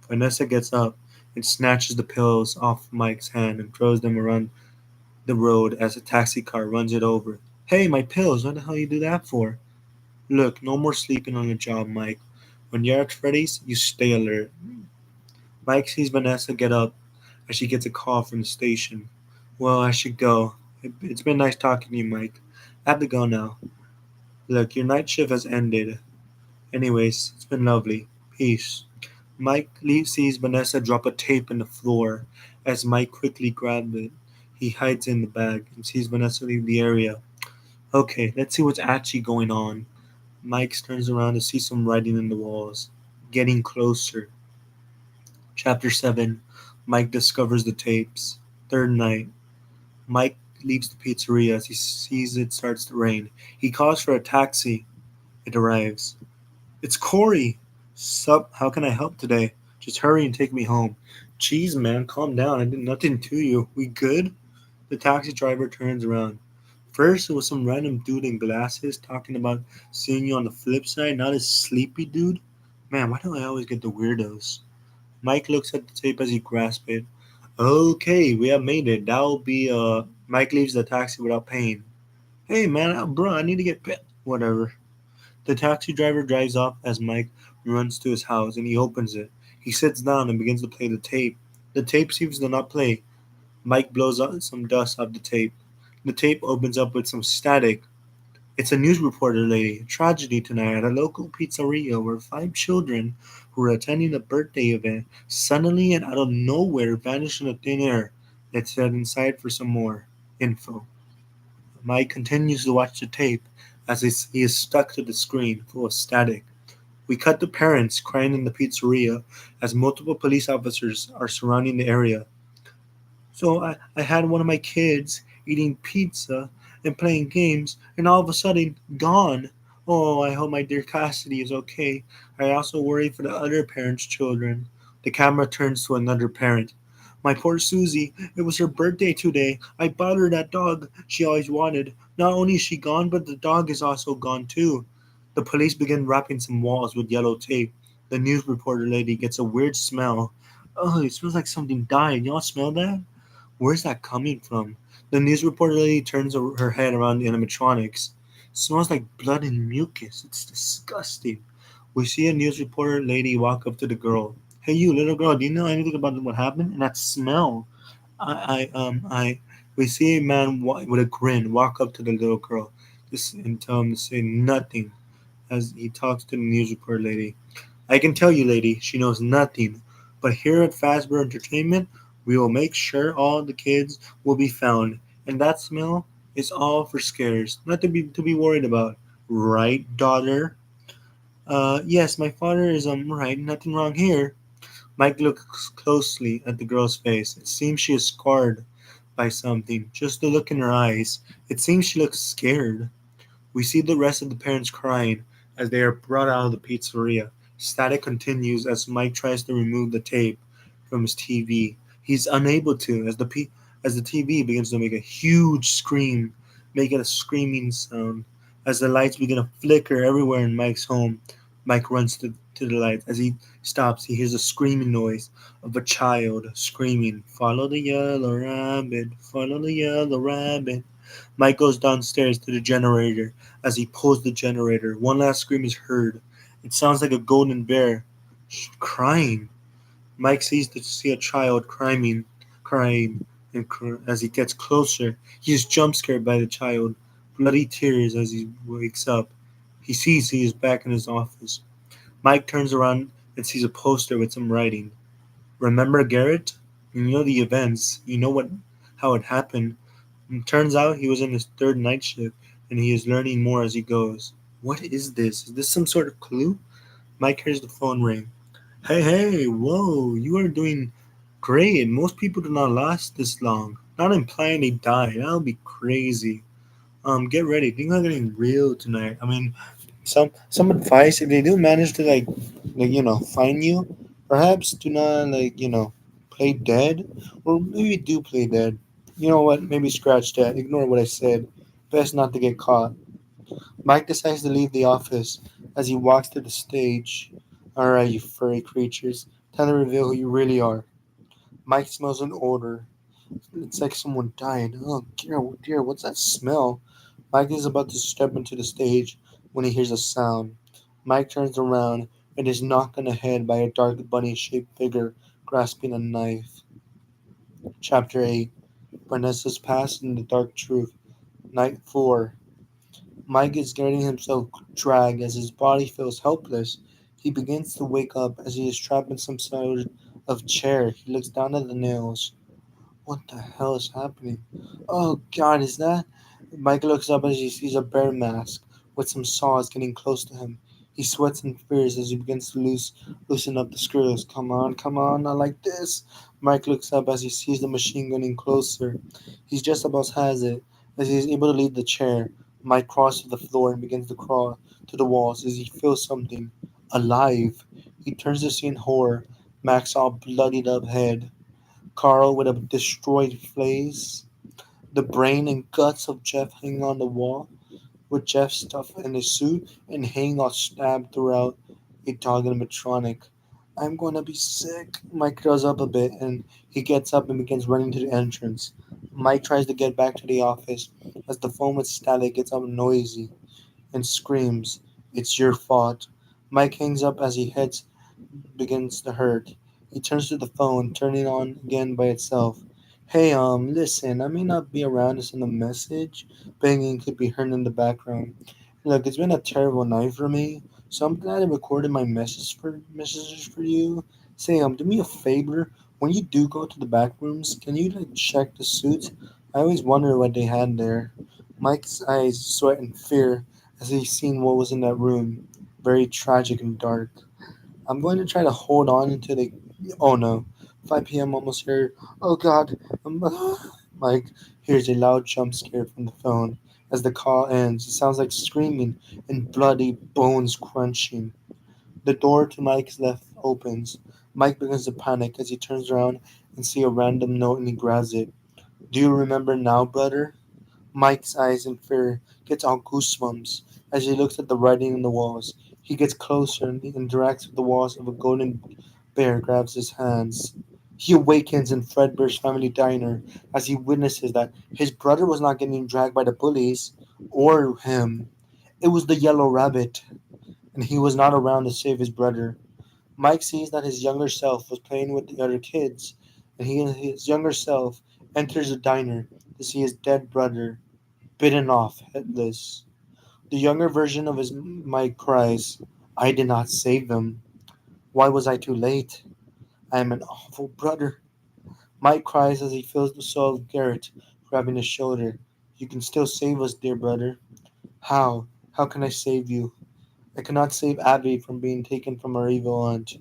Vanessa gets up and snatches the pills off Mike's hand and throws them around the road as a taxi car runs it over. Hey, my pills, what the hell you do that for? Look, no more sleeping on the job, Mike. When you're at Freddy's, you stay alert. Mike sees Vanessa get up as she gets a call from the station. Well, I should go. It's been nice talking to you, Mike. I have to go now. Look, your night shift has ended. Anyways, it's been lovely. Peace. Sees Vanessa drop a tape on the floor. As Mike quickly grabs it, he hides in the bag and sees Vanessa leave the area. Okay, let's see what's actually going on. Mike turns around to see some writing in the walls. Getting closer. Chapter 7. Mike discovers the tapes. Third night. Mike leaves the pizzeria as he sees it starts to rain. He calls for a taxi. It arrives. It's Corey. Sup, how can I help today? Just hurry and take me home. Jeez, man, calm down. I did nothing to you. We good? The taxi driver turns around. First, it was some random dude in glasses talking about seeing you on the flip side, not a sleepy dude. Man, why do I always get the weirdos? Mike looks at the tape as he grasps it. Okay, we have made it. That'll be, Mike leaves the taxi without paying. Hey, man, bro, I need to get paid. Whatever. The taxi driver drives off as Mike runs to his house and he opens it. He sits down and begins to play the tape. The tape seems to not play. Mike blows out some dust off the tape. The tape opens up with some static. It's a news reporter lady. Tragedy tonight at a local pizzeria where five children who were attending a birthday event suddenly and out of nowhere vanished into thin air. It said inside for some more info. Mike continues to watch the tape as he is stuck to the screen, full of static. We cut to parents crying in the pizzeria as multiple police officers are surrounding the area. So I had one of my kids eating pizza and playing games, and all of a sudden, gone. Oh, I hope my dear Cassidy is okay. I also worry for the other parent's children. The camera turns to another parent. My poor Susie, it was her birthday today. I bought her that dog she always wanted. Not only is she gone, but the dog is also gone too. The police begin wrapping some walls with yellow tape. The news reporter lady gets a weird smell. Oh, it smells like something died. Y'all smell that? Where's that coming from? The news reporter lady turns her head around the animatronics. Smells like blood and mucus. It's disgusting. We see a news reporter lady walk up to the girl. Hey, you little girl, do you know anything about what happened? And that smell. I. We see a man with a grin walk up to the little girl, just and tell him to say nothing as he talks to the news reporter lady. I can tell you, lady, she knows nothing. But here at Fazbear Entertainment, we will make sure all the kids will be found. And that smell is all for scares, not to be worried about. Right, daughter? Yes, my father is right. Nothing wrong here. Mike looks closely at the girl's face. It seems she is scarred by something. Just the look in her eyes. It seems she looks scared. We see the rest of the parents crying as they are brought out of the pizzeria. Static continues as Mike tries to remove the tape from his TV. He's unable to as the TV begins to make a huge scream, making a screaming sound. As the lights begin to flicker everywhere in Mike's home, Mike runs to the lights. As he stops, he hears a screaming noise of a child screaming, "Follow the yellow rabbit, follow the yellow rabbit." Mike goes downstairs to the generator. As he pulls the generator, one last scream is heard. It sounds like a golden bear crying. Mike sees to see a child crying, and as he gets closer, he is jump scared by the child. Bloody tears as he wakes up. He sees he is back in his office. Mike turns around and sees a poster with some writing. Remember Garrett? You know the events. You know how it happened. And turns out he was in his third night shift, and he is learning more as he goes. What is this? Is this some sort of clue? Mike hears the phone ring. Hey, hey, whoa, you are doing great. Most people do not last this long. Not implying they die. That would be crazy. Get ready. Things are getting real tonight. I mean, some advice if they do manage to find you, perhaps do not play dead, or maybe do play dead. You know what? Maybe scratch that. Ignore what I said. Best not to get caught. Mike decides to leave the office as he walks to the stage. All right, you furry creatures, time to reveal who you really are. Mike smells an odor. It's like someone died. Oh dear, oh dear, what's that smell? Mike is about to step into the stage when he hears a sound. Mike turns around and is knocked on the head by a dark bunny shaped figure grasping a knife. Chapter 8. Vanessa's Past and the Dark Truth. Night 4. Mike is getting himself dragged as his body feels helpless. He begins to wake up as he is trapped in some sort of chair. He looks down at the nails. What the hell is happening? Oh god, is that? Mike looks up as he sees a bear mask with some saws getting close to him. He sweats and fears as he begins to loosen up the screws. Come on, not like this. Mike looks up as he sees the machine getting closer. He just about has it. As he is able to leave the chair, Mike crawls to the floor and begins to crawl to the walls as he feels something alive. He turns to see in horror. Max all bloodied up head, Carl with a destroyed face, the brain and guts of Jeff hanging on the wall, with Jeff's stuff in his suit and hanging all stabbed throughout a dog animatronic. I'm gonna be sick. Mike curls up a bit and he gets up and begins running to the entrance. Mike tries to get back to the office as the phone with static gets up noisy and screams, "It's your fault." Mike hangs up as he heads begins to hurt. He turns to the phone, turning on again by itself. Hey, listen, I may not be around to send a message. Banging could be heard in the background. Look, it's been a terrible night for me, so I'm glad I recorded my messages for you. Say, do me a favor. When you do go to the back rooms, can you like check the suits? I always wonder what they had there. Mike's eyes sweat in fear as he's seen what was in that room. Very tragic and dark. I'm going to try to hold on until they. Oh no. 5 p.m. almost here. Oh god. Um, Mike hears a loud jump scare from the phone. As the call ends, it sounds like screaming and bloody bones crunching. The door to Mike's left opens. Mike begins to panic as he turns around and sees a random note and he grabs it. Do you remember now, brother? Mike's eyes in fear gets all goosebumps as he looks at the writing on the walls. He gets closer and he interacts with the walls of a golden bear grabs his hands. He awakens in Fredbear's family diner as he witnesses that his brother was not getting dragged by the bullies or him. It was the yellow rabbit, and he was not around to save his brother. Mike sees that his younger self was playing with the other kids, and his younger self enters the diner to see his dead brother bitten off, headless. The younger version of his Mike cries, I did not save them. Why was I too late? I am an awful brother. Mike cries as he feels the soul of Garrett grabbing his shoulder. You can still save us, dear brother. How? How can I save you? I cannot save Abby from being taken from her evil aunt.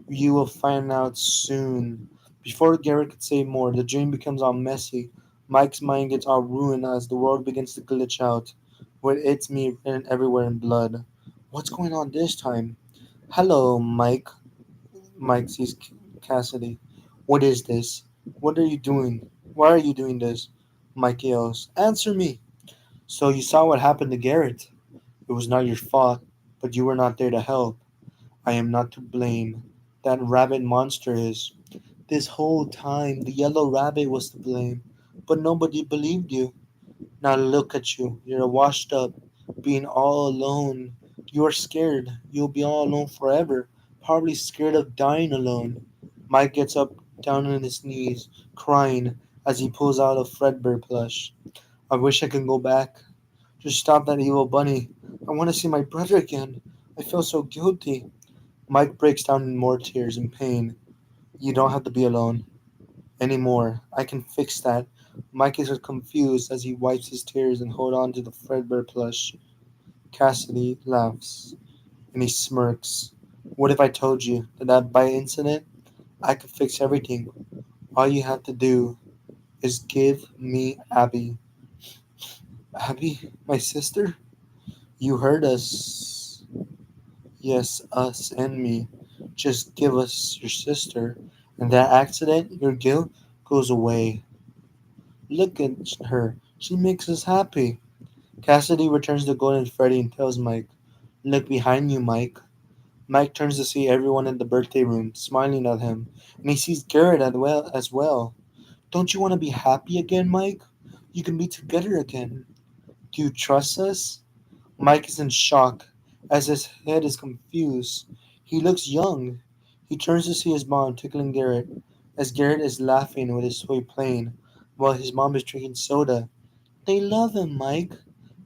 You will find out soon. Before Garrett could say more, the dream becomes all messy. Mike's mind gets all ruined as the world begins to glitch out, with its me written everywhere in blood. What's going on this time? Hello, Mike. Mike sees Cassidy. What is this? What are you doing? Why are you doing this? Mike yells, Answer me! So you saw what happened to Garrett. It was not your fault, but you were not there to help. I am not to blame. That rabbit monster is. This whole time, the yellow rabbit was to blame, but nobody believed you. Now look at you. You're washed up, being all alone. You are scared. You'll be all alone forever, probably scared of dying alone. Mike gets up, down on his knees, crying as he pulls out a Fredbear plush. I wish I could go back. Just stop that evil bunny. I want to see my brother again. I feel so guilty. Mike breaks down in more tears and pain. You don't have to be alone anymore. I can fix that. Mike is confused as he wipes his tears and hold on to the Fredbear plush. Cassidy laughs and he smirks. What if I told you that by incident I could fix everything? All you have to do is give me Abby. Abby, my sister? You heard us. Yes, us and me. Just give us your sister, and that accident, your guilt, goes away. Look at her. She makes us happy. Cassidy returns to Golden Freddy and tells Mike, Look behind you, Mike. Mike turns to see everyone in the birthday room, smiling at him, and he sees Garrett as well. Don't you want to be happy again, Mike? You can be together again. Do you trust us? Mike is in shock, as his head is confused. He looks young. He turns to see his mom tickling Garrett, as Garrett is laughing with his toy plane, while his mom is drinking soda. They love him, Mike.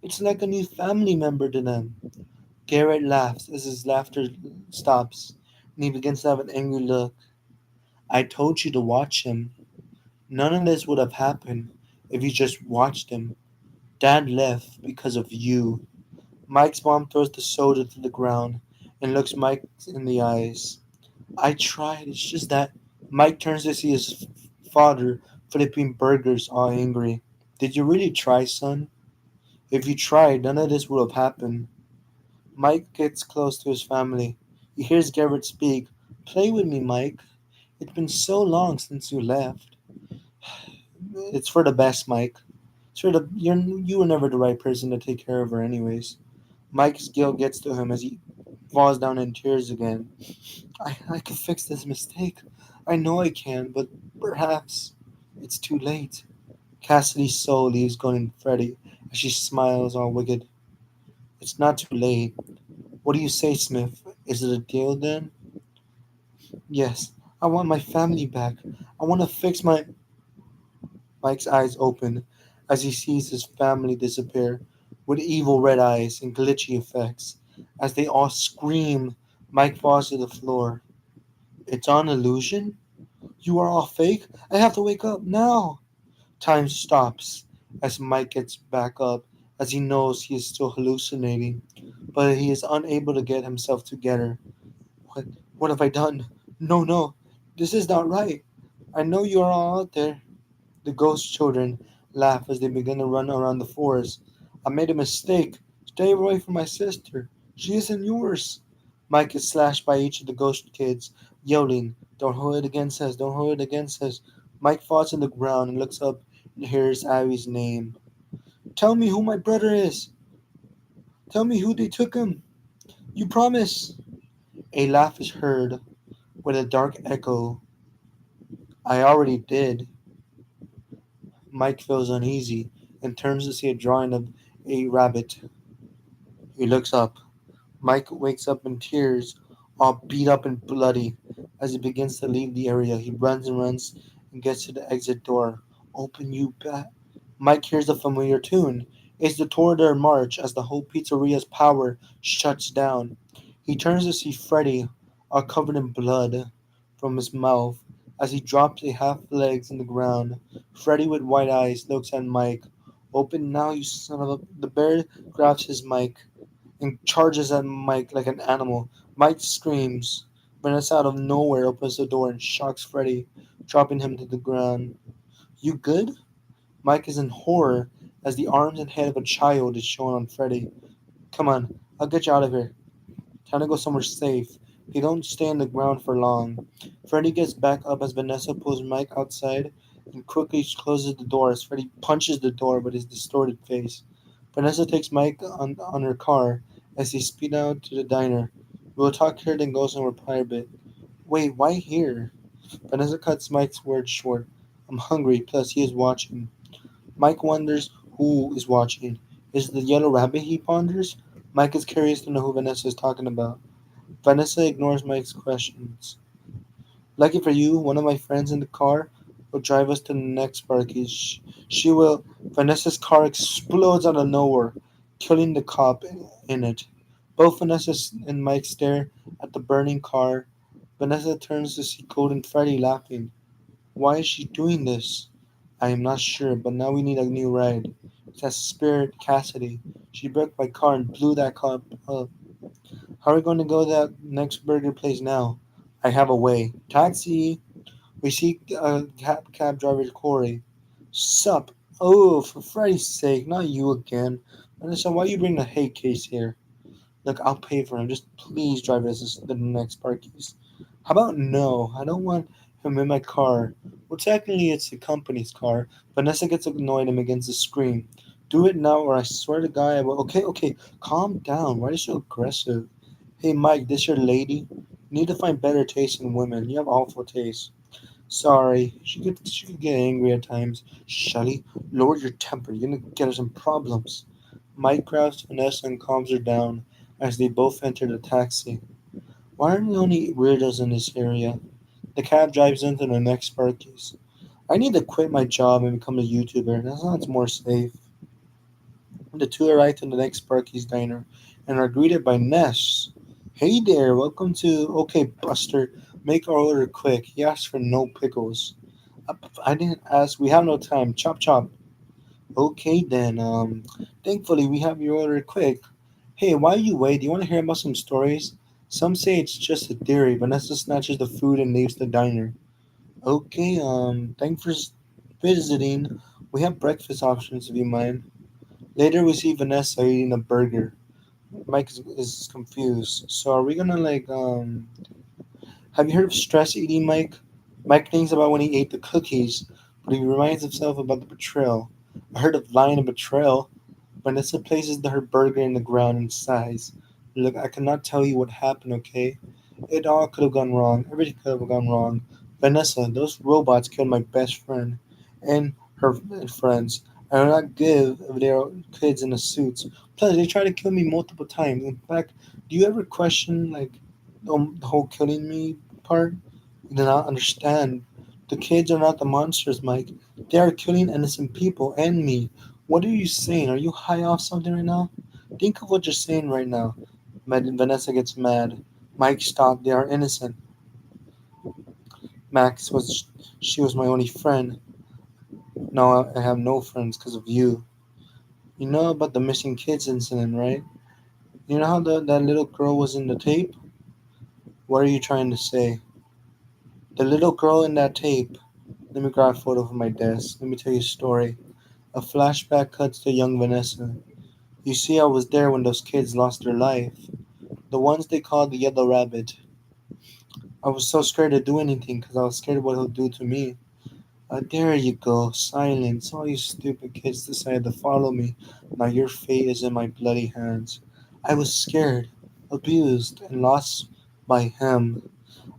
It's like a new family member to them. Garrett laughs as his laughter stops, and he begins to have an angry look. I told you to watch him. None of this would have happened if you just watched him. Dad left because of you. Mike's mom throws the soda to the ground and looks Mike in the eyes. I tried, it's just that. Mike turns to see his father flipping burgers, all angry. Did you really try, son? If you tried, none of this would have happened. Mike gets close to his family. He hears Garrett speak. Play with me, Mike. It's been so long since you left. It's for the best, Mike. It's for you were never the right person to take care of her, anyways. Mike's guilt gets to him as he falls down in tears again. I can fix this mistake. I know I can, but perhaps it's too late. Cassidy's soul leaves going Freddy as she smiles all wicked. It's not too late. What do you say, Smith? Is it a deal then? Yes. I want my family back. I want to fix my. Mike's eyes open as he sees his family disappear with evil red eyes and glitchy effects. As they all scream, Mike falls to the floor. It's an illusion? You are all fake? I have to wake up now! Time stops as Mike gets back up as he knows he is still hallucinating, but he is unable to get himself together. What, what have I done? No, no, this is not right. I know you are all out there. The ghost children laugh as they begin to run around the forest. I made a mistake. Stay away from my sister. She isn't yours. Mike is slashed by each of the ghost kids, yelling, Don't hold it against us, don't hold it against us. Mike falls on the ground and looks up and hears Abby's name. Tell me who my brother is. Tell me who they took him. You promise. A laugh is heard with a dark echo. I already did. Mike feels uneasy and turns to see a drawing of a rabbit. He looks up. Mike wakes up in tears, all beat up and bloody. As he begins to leave the area, he runs and runs and gets to the exit door. Open, you bat. Mike hears a familiar tune. It's the Tour de March as the whole pizzeria's power shuts down. He turns to see Freddy, all covered in blood from his mouth, as he drops a half legs in the ground. Freddy, with white eyes, looks at Mike. Open now, you son of a. The bear grabs his mic and charges at Mike like an animal. Mike screams. Vanessa out of nowhere opens the door and shocks Freddy, dropping him to the ground. You good? Mike is in horror as the arms and head of a child is shown on Freddy. Come on, I'll get you out of here. Time to go somewhere safe. They don't stay on the ground for long. Freddy gets back up as Vanessa pulls Mike outside and quickly closes the door as Freddy punches the door with his distorted face. Vanessa takes Mike on her car as they speed out to the diner. We'll talk here, then go somewhere private. Wait, why here? Vanessa cuts Mike's words short. I'm hungry, plus he is watching. Mike wonders who is watching. Is it the yellow rabbit, he ponders? Mike is curious to know who Vanessa is talking about. Vanessa ignores Mike's questions. Lucky for you, one of my friends in the car will drive us to the next Sparky's. She will. Vanessa's car explodes out of nowhere, killing the cop in it. Both Vanessa and Mike stare at the burning car. Vanessa turns to see Cold and Freddy laughing. Why is she doing this? I am not sure, but now we need a new ride. It's that spirit Cassidy. She broke my car and blew that cop up. How are we going to go to that next burger place now? I have a way. Taxi! We see cab driver Corey. Sup? Oh, for Freddy's sake, not you again. Vanessa, why you bring the hate case here? Look, I'll pay for him. Just please drive us to the next Sparky's. How about no? I don't want him in my car. Well, technically, it's the company's car. Vanessa gets annoyed and begins to scream. Do it now, or I swear to God, I will. Okay, okay, calm down. Why are you so aggressive? Hey, Mike, this your lady? You need to find better taste in women. You have awful taste. Sorry, she could get angry at times. Shelly, lower your temper. You're gonna get us in problems. Mike grabs Vanessa and calms her down as they both enter the taxi. Why are the only weirdos in this area? The cab drives into the next Sparky's. I need to quit my job and become a YouTuber. That sounds more safe. The two arrive to the next Sparky's diner and are greeted by Ness. Hey there, welcome to. Okay, Buster, make our order quick. He asked for no pickles. I didn't ask. We have no time. Chop chop. Okay then. Thankfully we have your order quick. Hey, while you wait, do you want to hear about some stories? Some say it's just a theory. Vanessa snatches the food and leaves the diner. Okay. Thanks for visiting. We have breakfast options if you mind. Later, we see Vanessa eating a burger. Mike is confused. So, are we gonna like? Have you heard of stress eating, Mike? Mike thinks about when he ate the cookies, but he reminds himself about the betrayal. I heard of lying and betrayal. Vanessa places her burger in the ground and sighs. Look, I cannot tell you what happened, okay? It all could have gone wrong. Everything could have gone wrong. Vanessa, those robots killed my best friend and her friends. I will not give their kids in the suits. Plus, they tried to kill me multiple times. In fact, do you ever question, like, the whole killing me part? You do not understand. The kids are not the monsters, Mike. They are killing innocent people and me. What are you saying? Are you high off something right now? Think of what you're saying right now. Vanessa gets mad. Mike, stop. They are innocent. Max was. She was my only friend. Now I have no friends because of you. You know about the missing kids incident, right? You know how that little girl was in the tape? What are you trying to say? The little girl in that tape. Let me grab a photo from my desk. Let me tell you a story. A flashback cuts to young Vanessa. You see, I was there when those kids lost their life. The ones they called the Yellow Rabbit. I was so scared to do anything because I was scared of what he'll do to me. There you go, silence. All you stupid kids decided to follow me. Now your fate is in my bloody hands. I was scared, abused, and lost by him.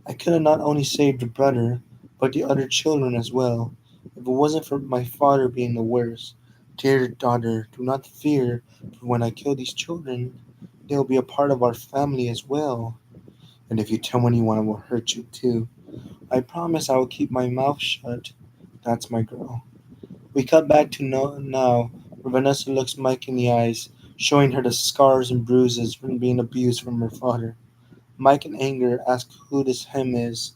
I could have not only saved your brother, but the other children as well, if it wasn't for my father being the worst. Dear daughter, do not fear, for when I kill these children, they will be a part of our family as well. And if you tell anyone, I will hurt you too. I promise I will keep my mouth shut. That's my girl. We cut back to now, where Vanessa looks Mike in the eyes, showing her the scars and bruises from being abused from her father. Mike, in anger, asks who this him is.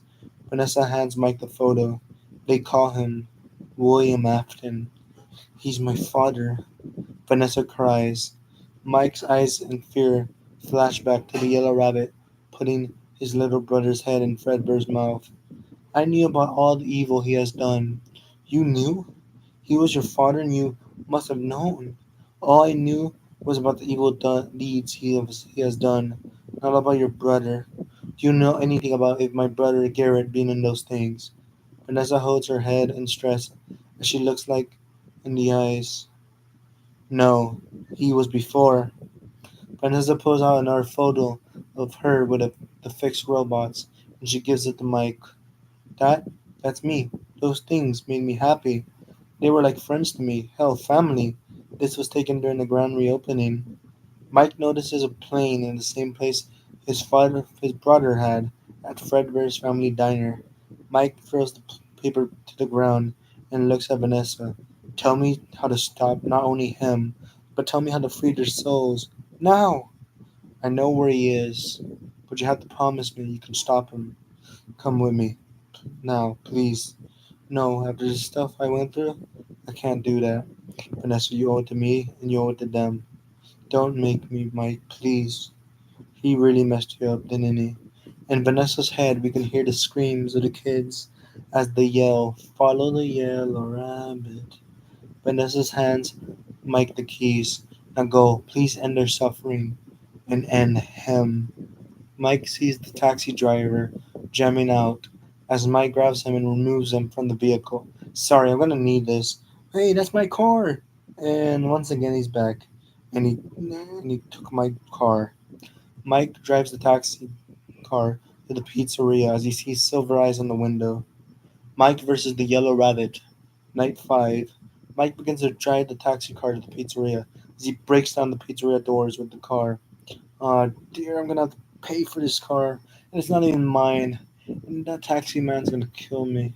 Vanessa hands Mike the photo. They call him William Afton. He's my father. Vanessa cries. Mike's eyes in fear flash back to the yellow rabbit, putting his little brother's head in Fredbear's mouth. I knew about all the evil he has done. You knew? He was your father and you must have known. All I knew was about the evil deeds he has done, not about your brother. Do you know anything about if my brother Garrett being in those things? Vanessa holds her head in stress as she looks like in the eyes. No, he was before. Vanessa pulls out another photo of her with the fixed robots and she gives it to Mike. That, that's me. Those things made me happy. They were like friends to me, hell, family. This was taken during the grand reopening. Mike notices a plane in the same place his brother had at Fredbear's family diner. Mike throws the paper to the ground and looks at Vanessa. Tell me how to stop not only him, but tell me how to free their souls. Now! I know where he is, but you have to promise me you can stop him. Come with me. Now, please. No, after the stuff I went through, I can't do that. Vanessa, you owe it to me and you owe it to them. Don't make me, Mike, please. He really messed you up, didn't he? In Vanessa's head, we can hear the screams of the kids as they yell, Follow the yellow rabbit. Vanessa's hands Mike the keys. Now go, please end their suffering and end him. Mike sees the taxi driver jamming out as Mike grabs him and removes him from the vehicle. Sorry, I'm gonna need this. Hey, that's my car! And once again, he's back. And he took my car. Mike drives the taxi car to the pizzeria as he sees silver eyes on the window. Mike versus the yellow rabbit. Night 5. Mike begins to drive the taxi car to the pizzeria as he breaks down the pizzeria doors with the car. Aw, dear, I'm gonna have to pay for this car, and it's not even mine. And that taxi man's gonna kill me.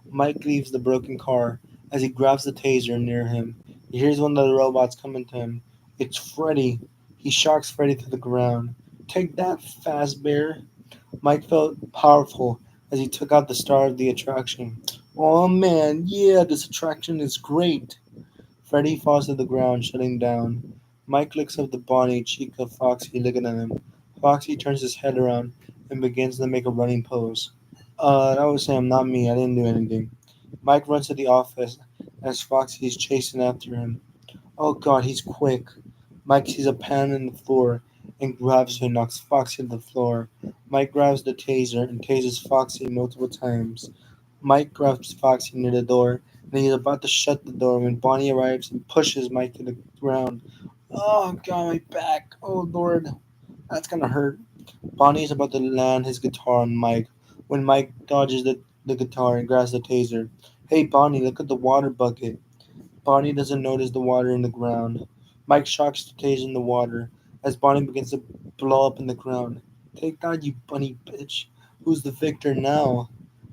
Mike leaves the broken car as he grabs the taser near him. He hears one of the robots coming to him. It's Freddy. He shocks Freddy to the ground. Take that, Fazbear. Mike felt powerful as he took out the star of the attraction. Oh man, yeah, this attraction is great. Freddy falls to the ground, shutting down. Mike looks up the bony cheek of Foxy looking at him. Foxy turns his head around and begins to make a running pose. That was him, not me. I didn't do anything. Mike runs to the office as Foxy is chasing after him. Oh god, he's quick. Mike sees a pan in the floor and grabs it and knocks Foxy to the floor. Mike grabs the taser and tases Foxy multiple times. Mike grabs Foxy near the door, and he's about to shut the door when Bonnie arrives and pushes Mike to the ground. Oh god, my back! Oh lord, that's gonna hurt. Bonnie is about to land his guitar on Mike when Mike dodges the guitar and grabs the taser. Hey Bonnie, look at the water bucket. Bonnie doesn't notice the water in the ground. Mike shocks the taser in the water as Bonnie begins to blow up in the ground. Take that, you bunny bitch. Who's the victor now?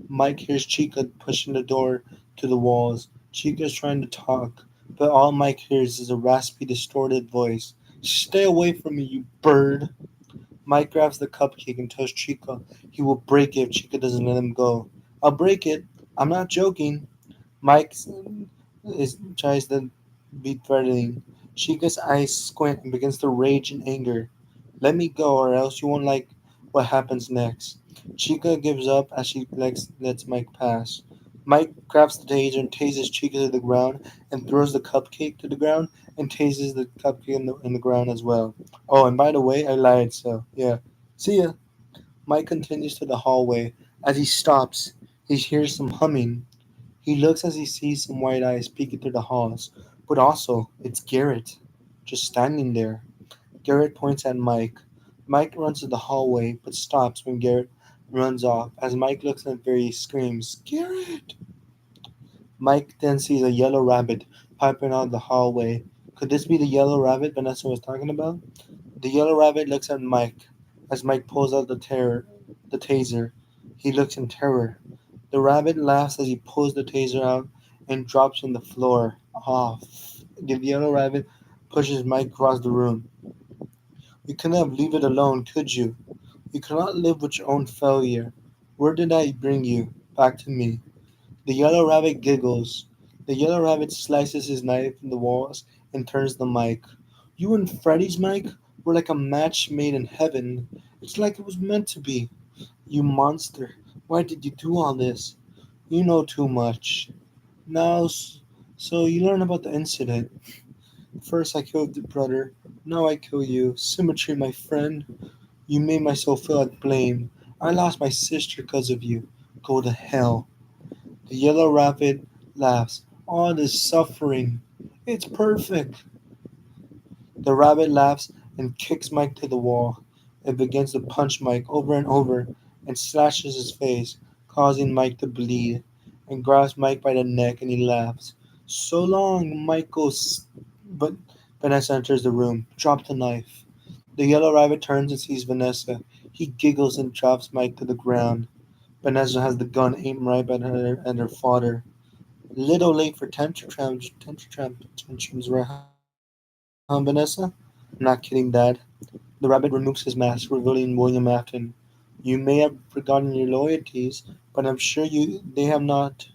Mike hears Chica pushing the door to the walls. Chica is trying to talk, but all Mike hears is a raspy, distorted voice. Stay away from me, you bird. Mike grabs the cupcake and tells Chica he will break it if Chica doesn't let him go. I'll break it. I'm not joking. Mike tries to be threatening. Chica's eyes squint and begins to rage in anger. Let me go, or else you won't like what happens next. Chica gives up as she lets Mike pass. Mike grabs the taser and tases Chica to the ground and throws the cupcake to the ground and tases the cupcake in the ground as well. Oh, and by the way, I lied, so yeah. See ya. Mike continues to the hallway. As he stops, he hears some humming. He looks as he sees some white eyes peeking through the halls, but also it's Garrett, just standing there. Garrett points at Mike. Mike runs to the hallway, but stops when Garrett runs off. As Mike looks at Barry, he screams, Garrett! Mike then sees a yellow rabbit piping out of the hallway. Could this be the yellow rabbit Vanessa was talking about? The yellow rabbit looks at Mike as Mike pulls out the taser. He looks in terror. The rabbit laughs as he pulls the taser out and drops on the floor. Off. The yellow rabbit pushes Mike across the room. You cannot leave it alone, could you? You cannot live with your own failure. Where did I bring you? Back to me. The yellow rabbit giggles. The yellow rabbit slices his knife in the walls and turns the mic. You and Freddy's mic were like a match made in heaven. It's like it was meant to be. You monster. Why did you do all this? You know too much. Now, so you learn about the incident. First I killed the brother. Now I kill you. Symmetry, my friend. You made myself feel like blame. I lost my sister because of you. Go to hell. The yellow rabbit laughs. All this suffering. It's perfect. The rabbit laughs and kicks Mike to the wall. It begins to punch Mike over and over and slashes his face, causing Mike to bleed, and grabs Mike by the neck and he laughs. So long, Michael. But Vanessa enters the room. Drop the knife. The yellow rabbit turns and sees Vanessa. He giggles and drops Mike to the ground. Vanessa has the gun aimed right at her father. Little late for tantrums, right, huh, Vanessa? I'm not kidding, Dad. The rabbit removes his mask, revealing William Afton. You may have forgotten your loyalties, but I'm sure they have not.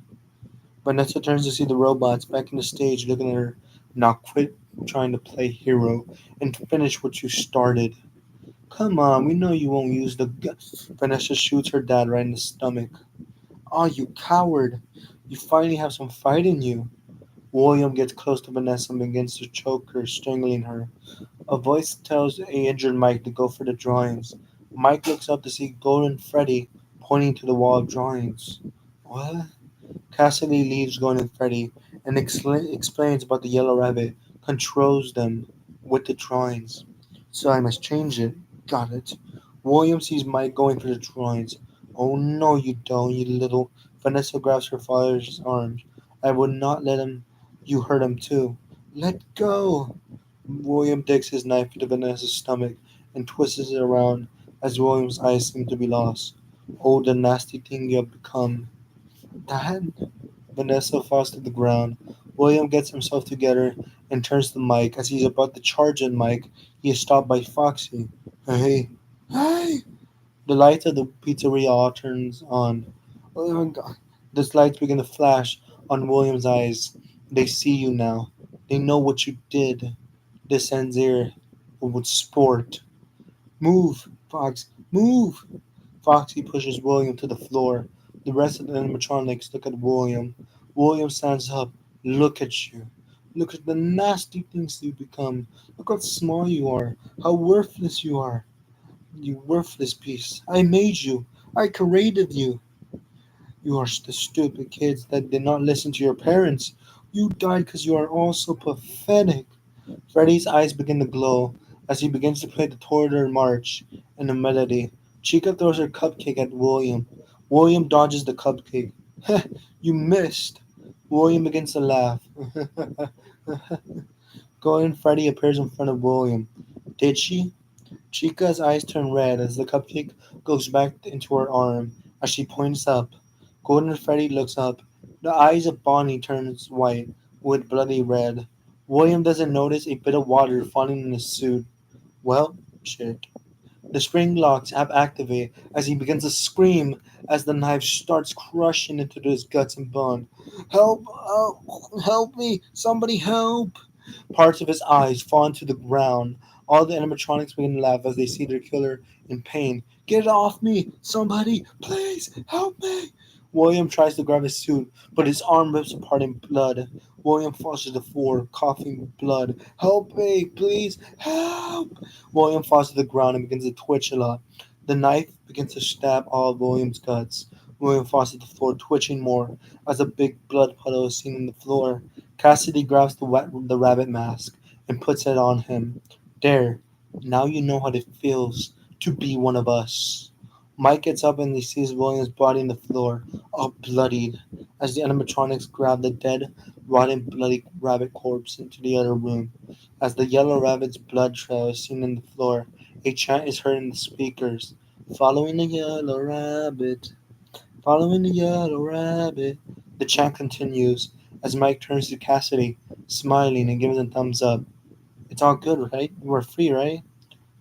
Vanessa turns to see the robots back in the stage looking at her. Now quit trying to play hero and finish what you started. Come on, we know you won't use the gun. Vanessa shoots her dad right in the stomach. Oh, you coward! You finally have some fight in you. William gets close to Vanessa and begins to choke her, strangling her. A voice tells a injured Mike to go for the drawings. Mike looks up to see Golden Freddy pointing to the wall of drawings. What? Cassidy leaves Golden Freddy and explains about the yellow rabbit, controls them with the drawings. So I must change it. Got it. William sees Mike going for the drawings. Oh no, you don't, you little. Vanessa grabs her father's arms. I would not let him. You hurt him too. Let go. William digs his knife into Vanessa's stomach and twists it around as William's eyes seem to be lost. Oh, the nasty thing you have become. Dad? Vanessa falls to the ground. William gets himself together and turns to Mike. As he's about to charge at Mike, he is stopped by Foxy. Hey, hey! The lights of the pizzeria all turns on. Oh my god. The lights begin to flash on William's eyes. They see you now. They know what you did. This ends here with sport. Move, Fox, move! Foxy pushes William to the floor. The rest of the animatronics look at William. William stands up. Look at you. Look at the nasty things you become. Look how small you are. How worthless you are. You worthless piece. I made you. I created you. You are the stupid kids that did not listen to your parents. You died because you are all so pathetic. Freddy's eyes begin to glow as he begins to play the Toreador March and the melody. Chica throws her cupcake at William. William dodges the cupcake. You missed. William begins to laugh. Going, Freddy appears in front of William. Did she? Chica's eyes turn red as the cupcake goes back into her arm as she points up. Golden Freddy looks up. The eyes of Bonnie turns white with bloody red. William doesn't notice a bit of water falling in his suit. Well, shit. The spring locks have activated as he begins to scream as the knife starts crushing into his guts and bone. Help! Help me! Somebody help! Parts of his eyes fall into the ground. All the animatronics begin to laugh as they see their killer in pain. Get it off me! Somebody! Please! Help me! William tries to grab his suit, but his arm rips apart in blood. William falls to the floor, coughing blood. Help me! Please! Help! William falls to the ground and begins to twitch a lot. The knife begins to stab all of William's guts. William falls to the floor, twitching more, as a big blood puddle is seen on the floor. Cassidy grabs the rabbit mask and puts it on him. There, now you know how it feels to be one of us. Mike gets up and he sees William's body on the floor, all bloodied, as the animatronics grab the dead, rotten, bloody rabbit corpse into the other room. As the yellow rabbit's blood trail is seen on the floor, a chant is heard in the speakers. Following the yellow rabbit, following the yellow rabbit. The chant continues as Mike turns to Cassidy, smiling and gives a thumbs up. It's all good, right? We're free, right?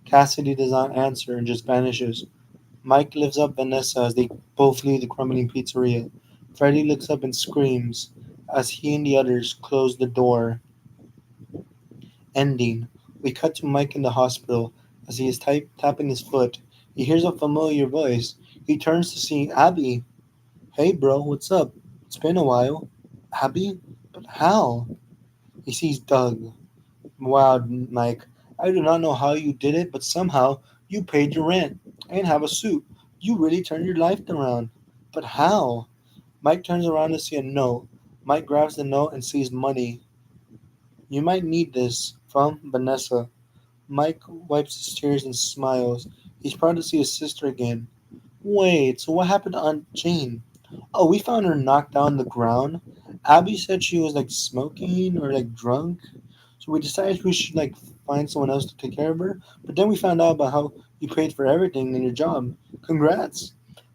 Cassidy does not answer and just vanishes. Mike lifts up Vanessa as they both leave the crumbling pizzeria. Freddy looks up and screams as he and the others close the door. Ending. We cut to Mike in the hospital as he is tapping his foot. He hears a familiar voice. He turns to see Abby. Hey, bro, what's up? It's been a while. Abby? But how? He sees Doug. Wow, Mike. I do not know how you did it, but somehow you paid your rent and have a suit. You really turned your life around. But how? Mike turns around to see a note. Mike grabs the note and sees money. You might need this. From Vanessa. Mike wipes his tears and smiles. He's proud to see his sister again. Wait, so what happened to Aunt Jane? Oh, we found her knocked down on the ground. Abby said she was like smoking or like drunk. So we decided we should like find someone else to take care of her. But then we found out about how you paid for everything in your job. Congrats.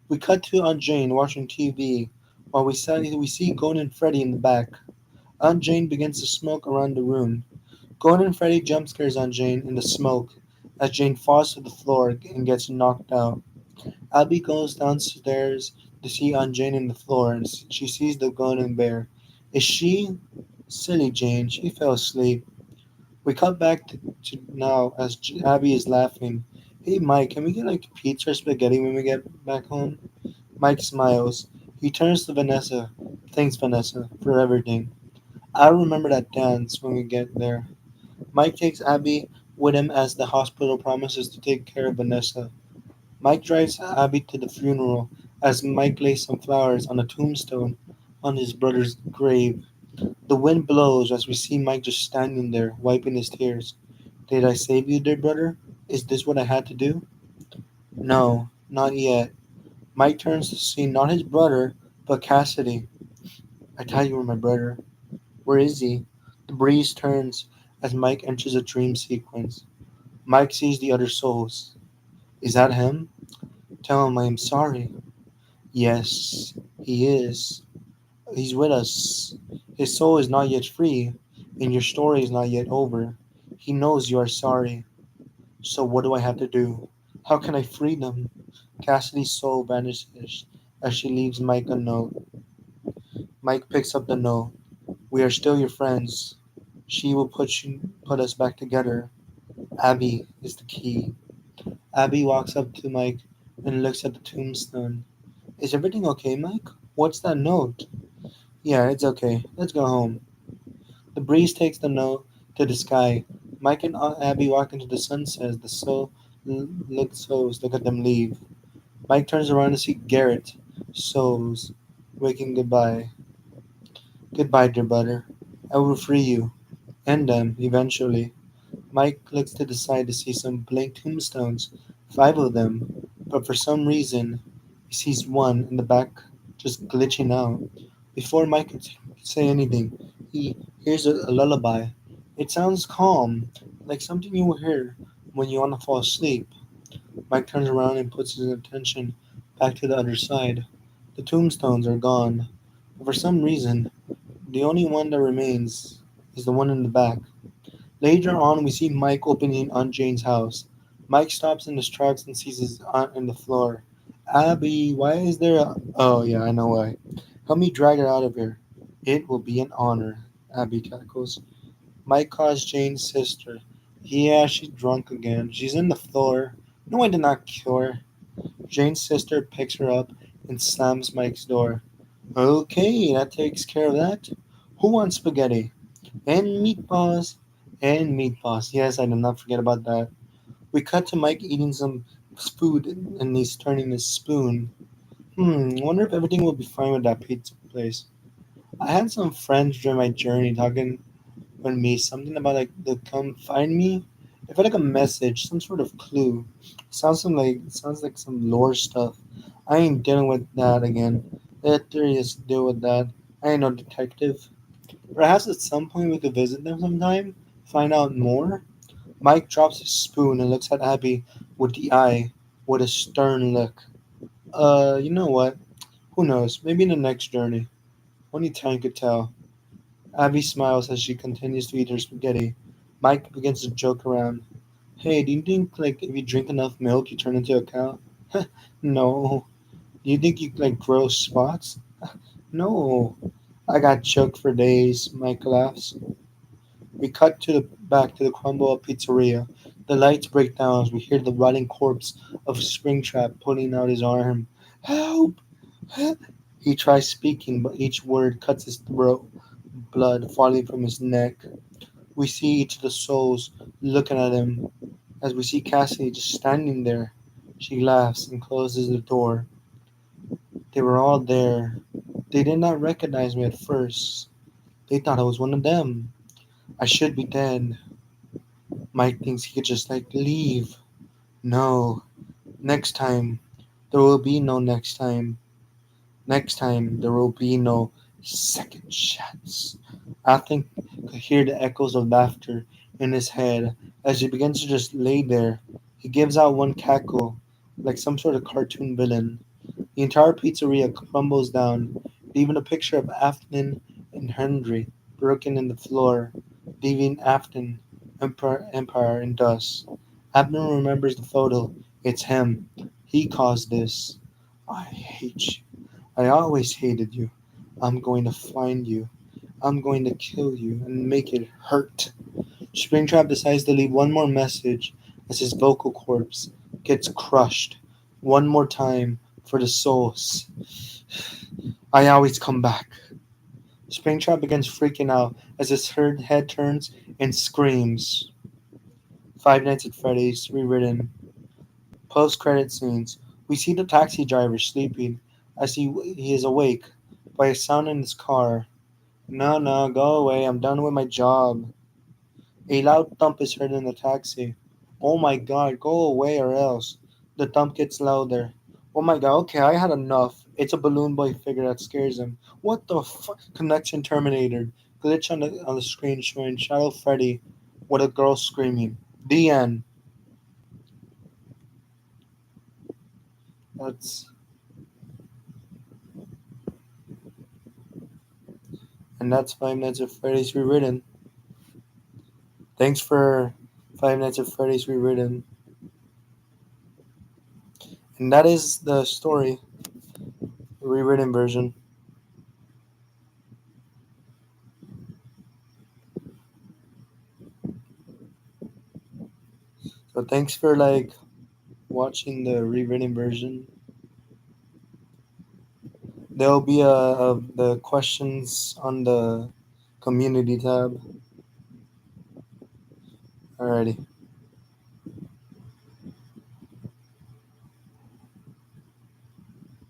We cut to Aunt Jane watching TV while we see Golden Freddy in the back. Aunt Jane begins to smoke around the room. Golden Freddy jump scares Aunt Jane in the smoke as Jane falls to the floor and gets knocked out. Abby goes downstairs to see Aunt Jane in the floor and she sees the golden bear. Is she? Silly Jane, she fell asleep. We cut back to now as Abby is laughing. Hey Mike, can we get like pizza or spaghetti when we get back home? Mike smiles. He turns to Vanessa. Thanks, Vanessa, for everything. I'll remember that dance when we get there. Mike takes Abby with him as the hospital promises to take care of Vanessa. Mike drives Abby to the funeral as Mike lays some flowers on a tombstone on his brother's grave. The wind blows as we see Mike just standing there, wiping his tears. Did I save you, dear brother? Is this what I had to do? No, not yet. Mike turns to see not his brother, but Cassidy. I thought you were my brother. Where is he? The breeze turns as Mike enters a dream sequence. Mike sees the other souls. Is that him? Tell him I am sorry. Yes, he is. He's with us. His soul is not yet free, and your story is not yet over. He knows you are sorry. So what do I have to do? How can I free them? Cassidy's soul vanishes as she leaves Mike a note. Mike picks up the note. We are still your friends. She will put us back together. Abby is the key. Abby walks up to Mike and looks at the tombstone. Is everything okay, Mike? What's that note? Yeah, it's okay. Let's go home. The breeze takes the note to the sky. Mike and Abby walk into the sunset as the souls look at them leave. Mike turns around to see Garrett. Souls. waking goodbye. Goodbye, dear brother. I will free you, and them, eventually. Mike looks to the side to see some blank tombstones, five of them, but for some reason, he sees one in the back just glitching out. Before Mike could say anything, he hears a lullaby. It sounds calm, like something you will hear when you want to fall asleep. Mike turns around and puts his attention back to the other side. The tombstones are gone, but for some reason, the only one that remains is the one in the back. Later on, we see Mike opening Aunt Jane's house. Mike stops in his tracks and sees his aunt on the floor. Abby, why is there a. Oh, yeah, I know why. Help me drag her out of here. It will be an honor, Abby cackles. Mike calls Jane's sister. Yeah, she's drunk again. She's in the floor. No, I did not kill her. Jane's sister picks her up and slams Mike's door. Okay, that takes care of that. Who wants spaghetti? And meatballs. And meatballs. Yes, I did not forget about that. We cut to Mike eating some food and he's turning his spoon. Wonder if everything will be fine with that pizza place. I had some friends during my journey talking with me something about like they'll come find me. I felt like a message, some sort of clue. Sounds like some lore stuff. I ain't dealing with that again. Let Darius deal with that. I ain't no detective. Perhaps at some point we could visit them sometime, find out more. Mike drops his spoon and looks at Abby with the eye, with a stern look. You know what? Who knows? Maybe in the next journey. Only time could tell. Abby smiles as she continues to eat her spaghetti. Mike begins to joke around. Hey, do you think like if you drink enough milk you turn into a cow? No. Do you think you like grow spots? No. I got choked for days, Mike laughs. We cut to the back to the crumble up pizzeria. The lights break down as we hear the rotting corpse of Springtrap putting out his arm. Help! Help! He tries speaking, but each word cuts his throat, blood falling from his neck. We see each of the souls looking at him as we see Cassidy just standing there. She laughs and closes the door. They were all there. They did not recognize me at first. They thought I was one of them. I should be dead. Mike thinks he could just like leave. No. Next time. There will be no next time. Next time there will be no second chance. Athen could hear the echoes of laughter in his head as he begins to just lay there. He gives out one cackle, like some sort of cartoon villain. The entire pizzeria crumbles down, leaving a picture of Afton and Henry broken in the floor, leaving Afton, Empire in dust. Abner remembers the photo. It's him. He caused this. I hate you. I always hated you. I'm going to find you. I'm going to kill you and make it hurt. Springtrap decides to leave one more message as his vocal cords gets crushed. One more time for the souls. I always come back. Springtrap begins freaking out as his head turns and screams. Five Nights at Freddy's, rewritten. Post credit scenes. We see the taxi driver sleeping as he is awake by a sound in his car. No, no, go away. I'm done with my job. A loud thump is heard in the taxi. Oh my god, go away or else. The thump gets louder. Oh my god, okay, I had enough. It's a balloon boy figure that scares him. What the fuck? Connection terminated. Glitch on the screen showing Shadow Freddy with a girl screaming. The end. That's and that's Five Nights at Freddy's Rewritten. Thanks for Five Nights at Freddy's Rewritten. And that is the story, the rewritten version. So thanks for like watching the rewritten version. There'll be the questions on the community tab. Alrighty.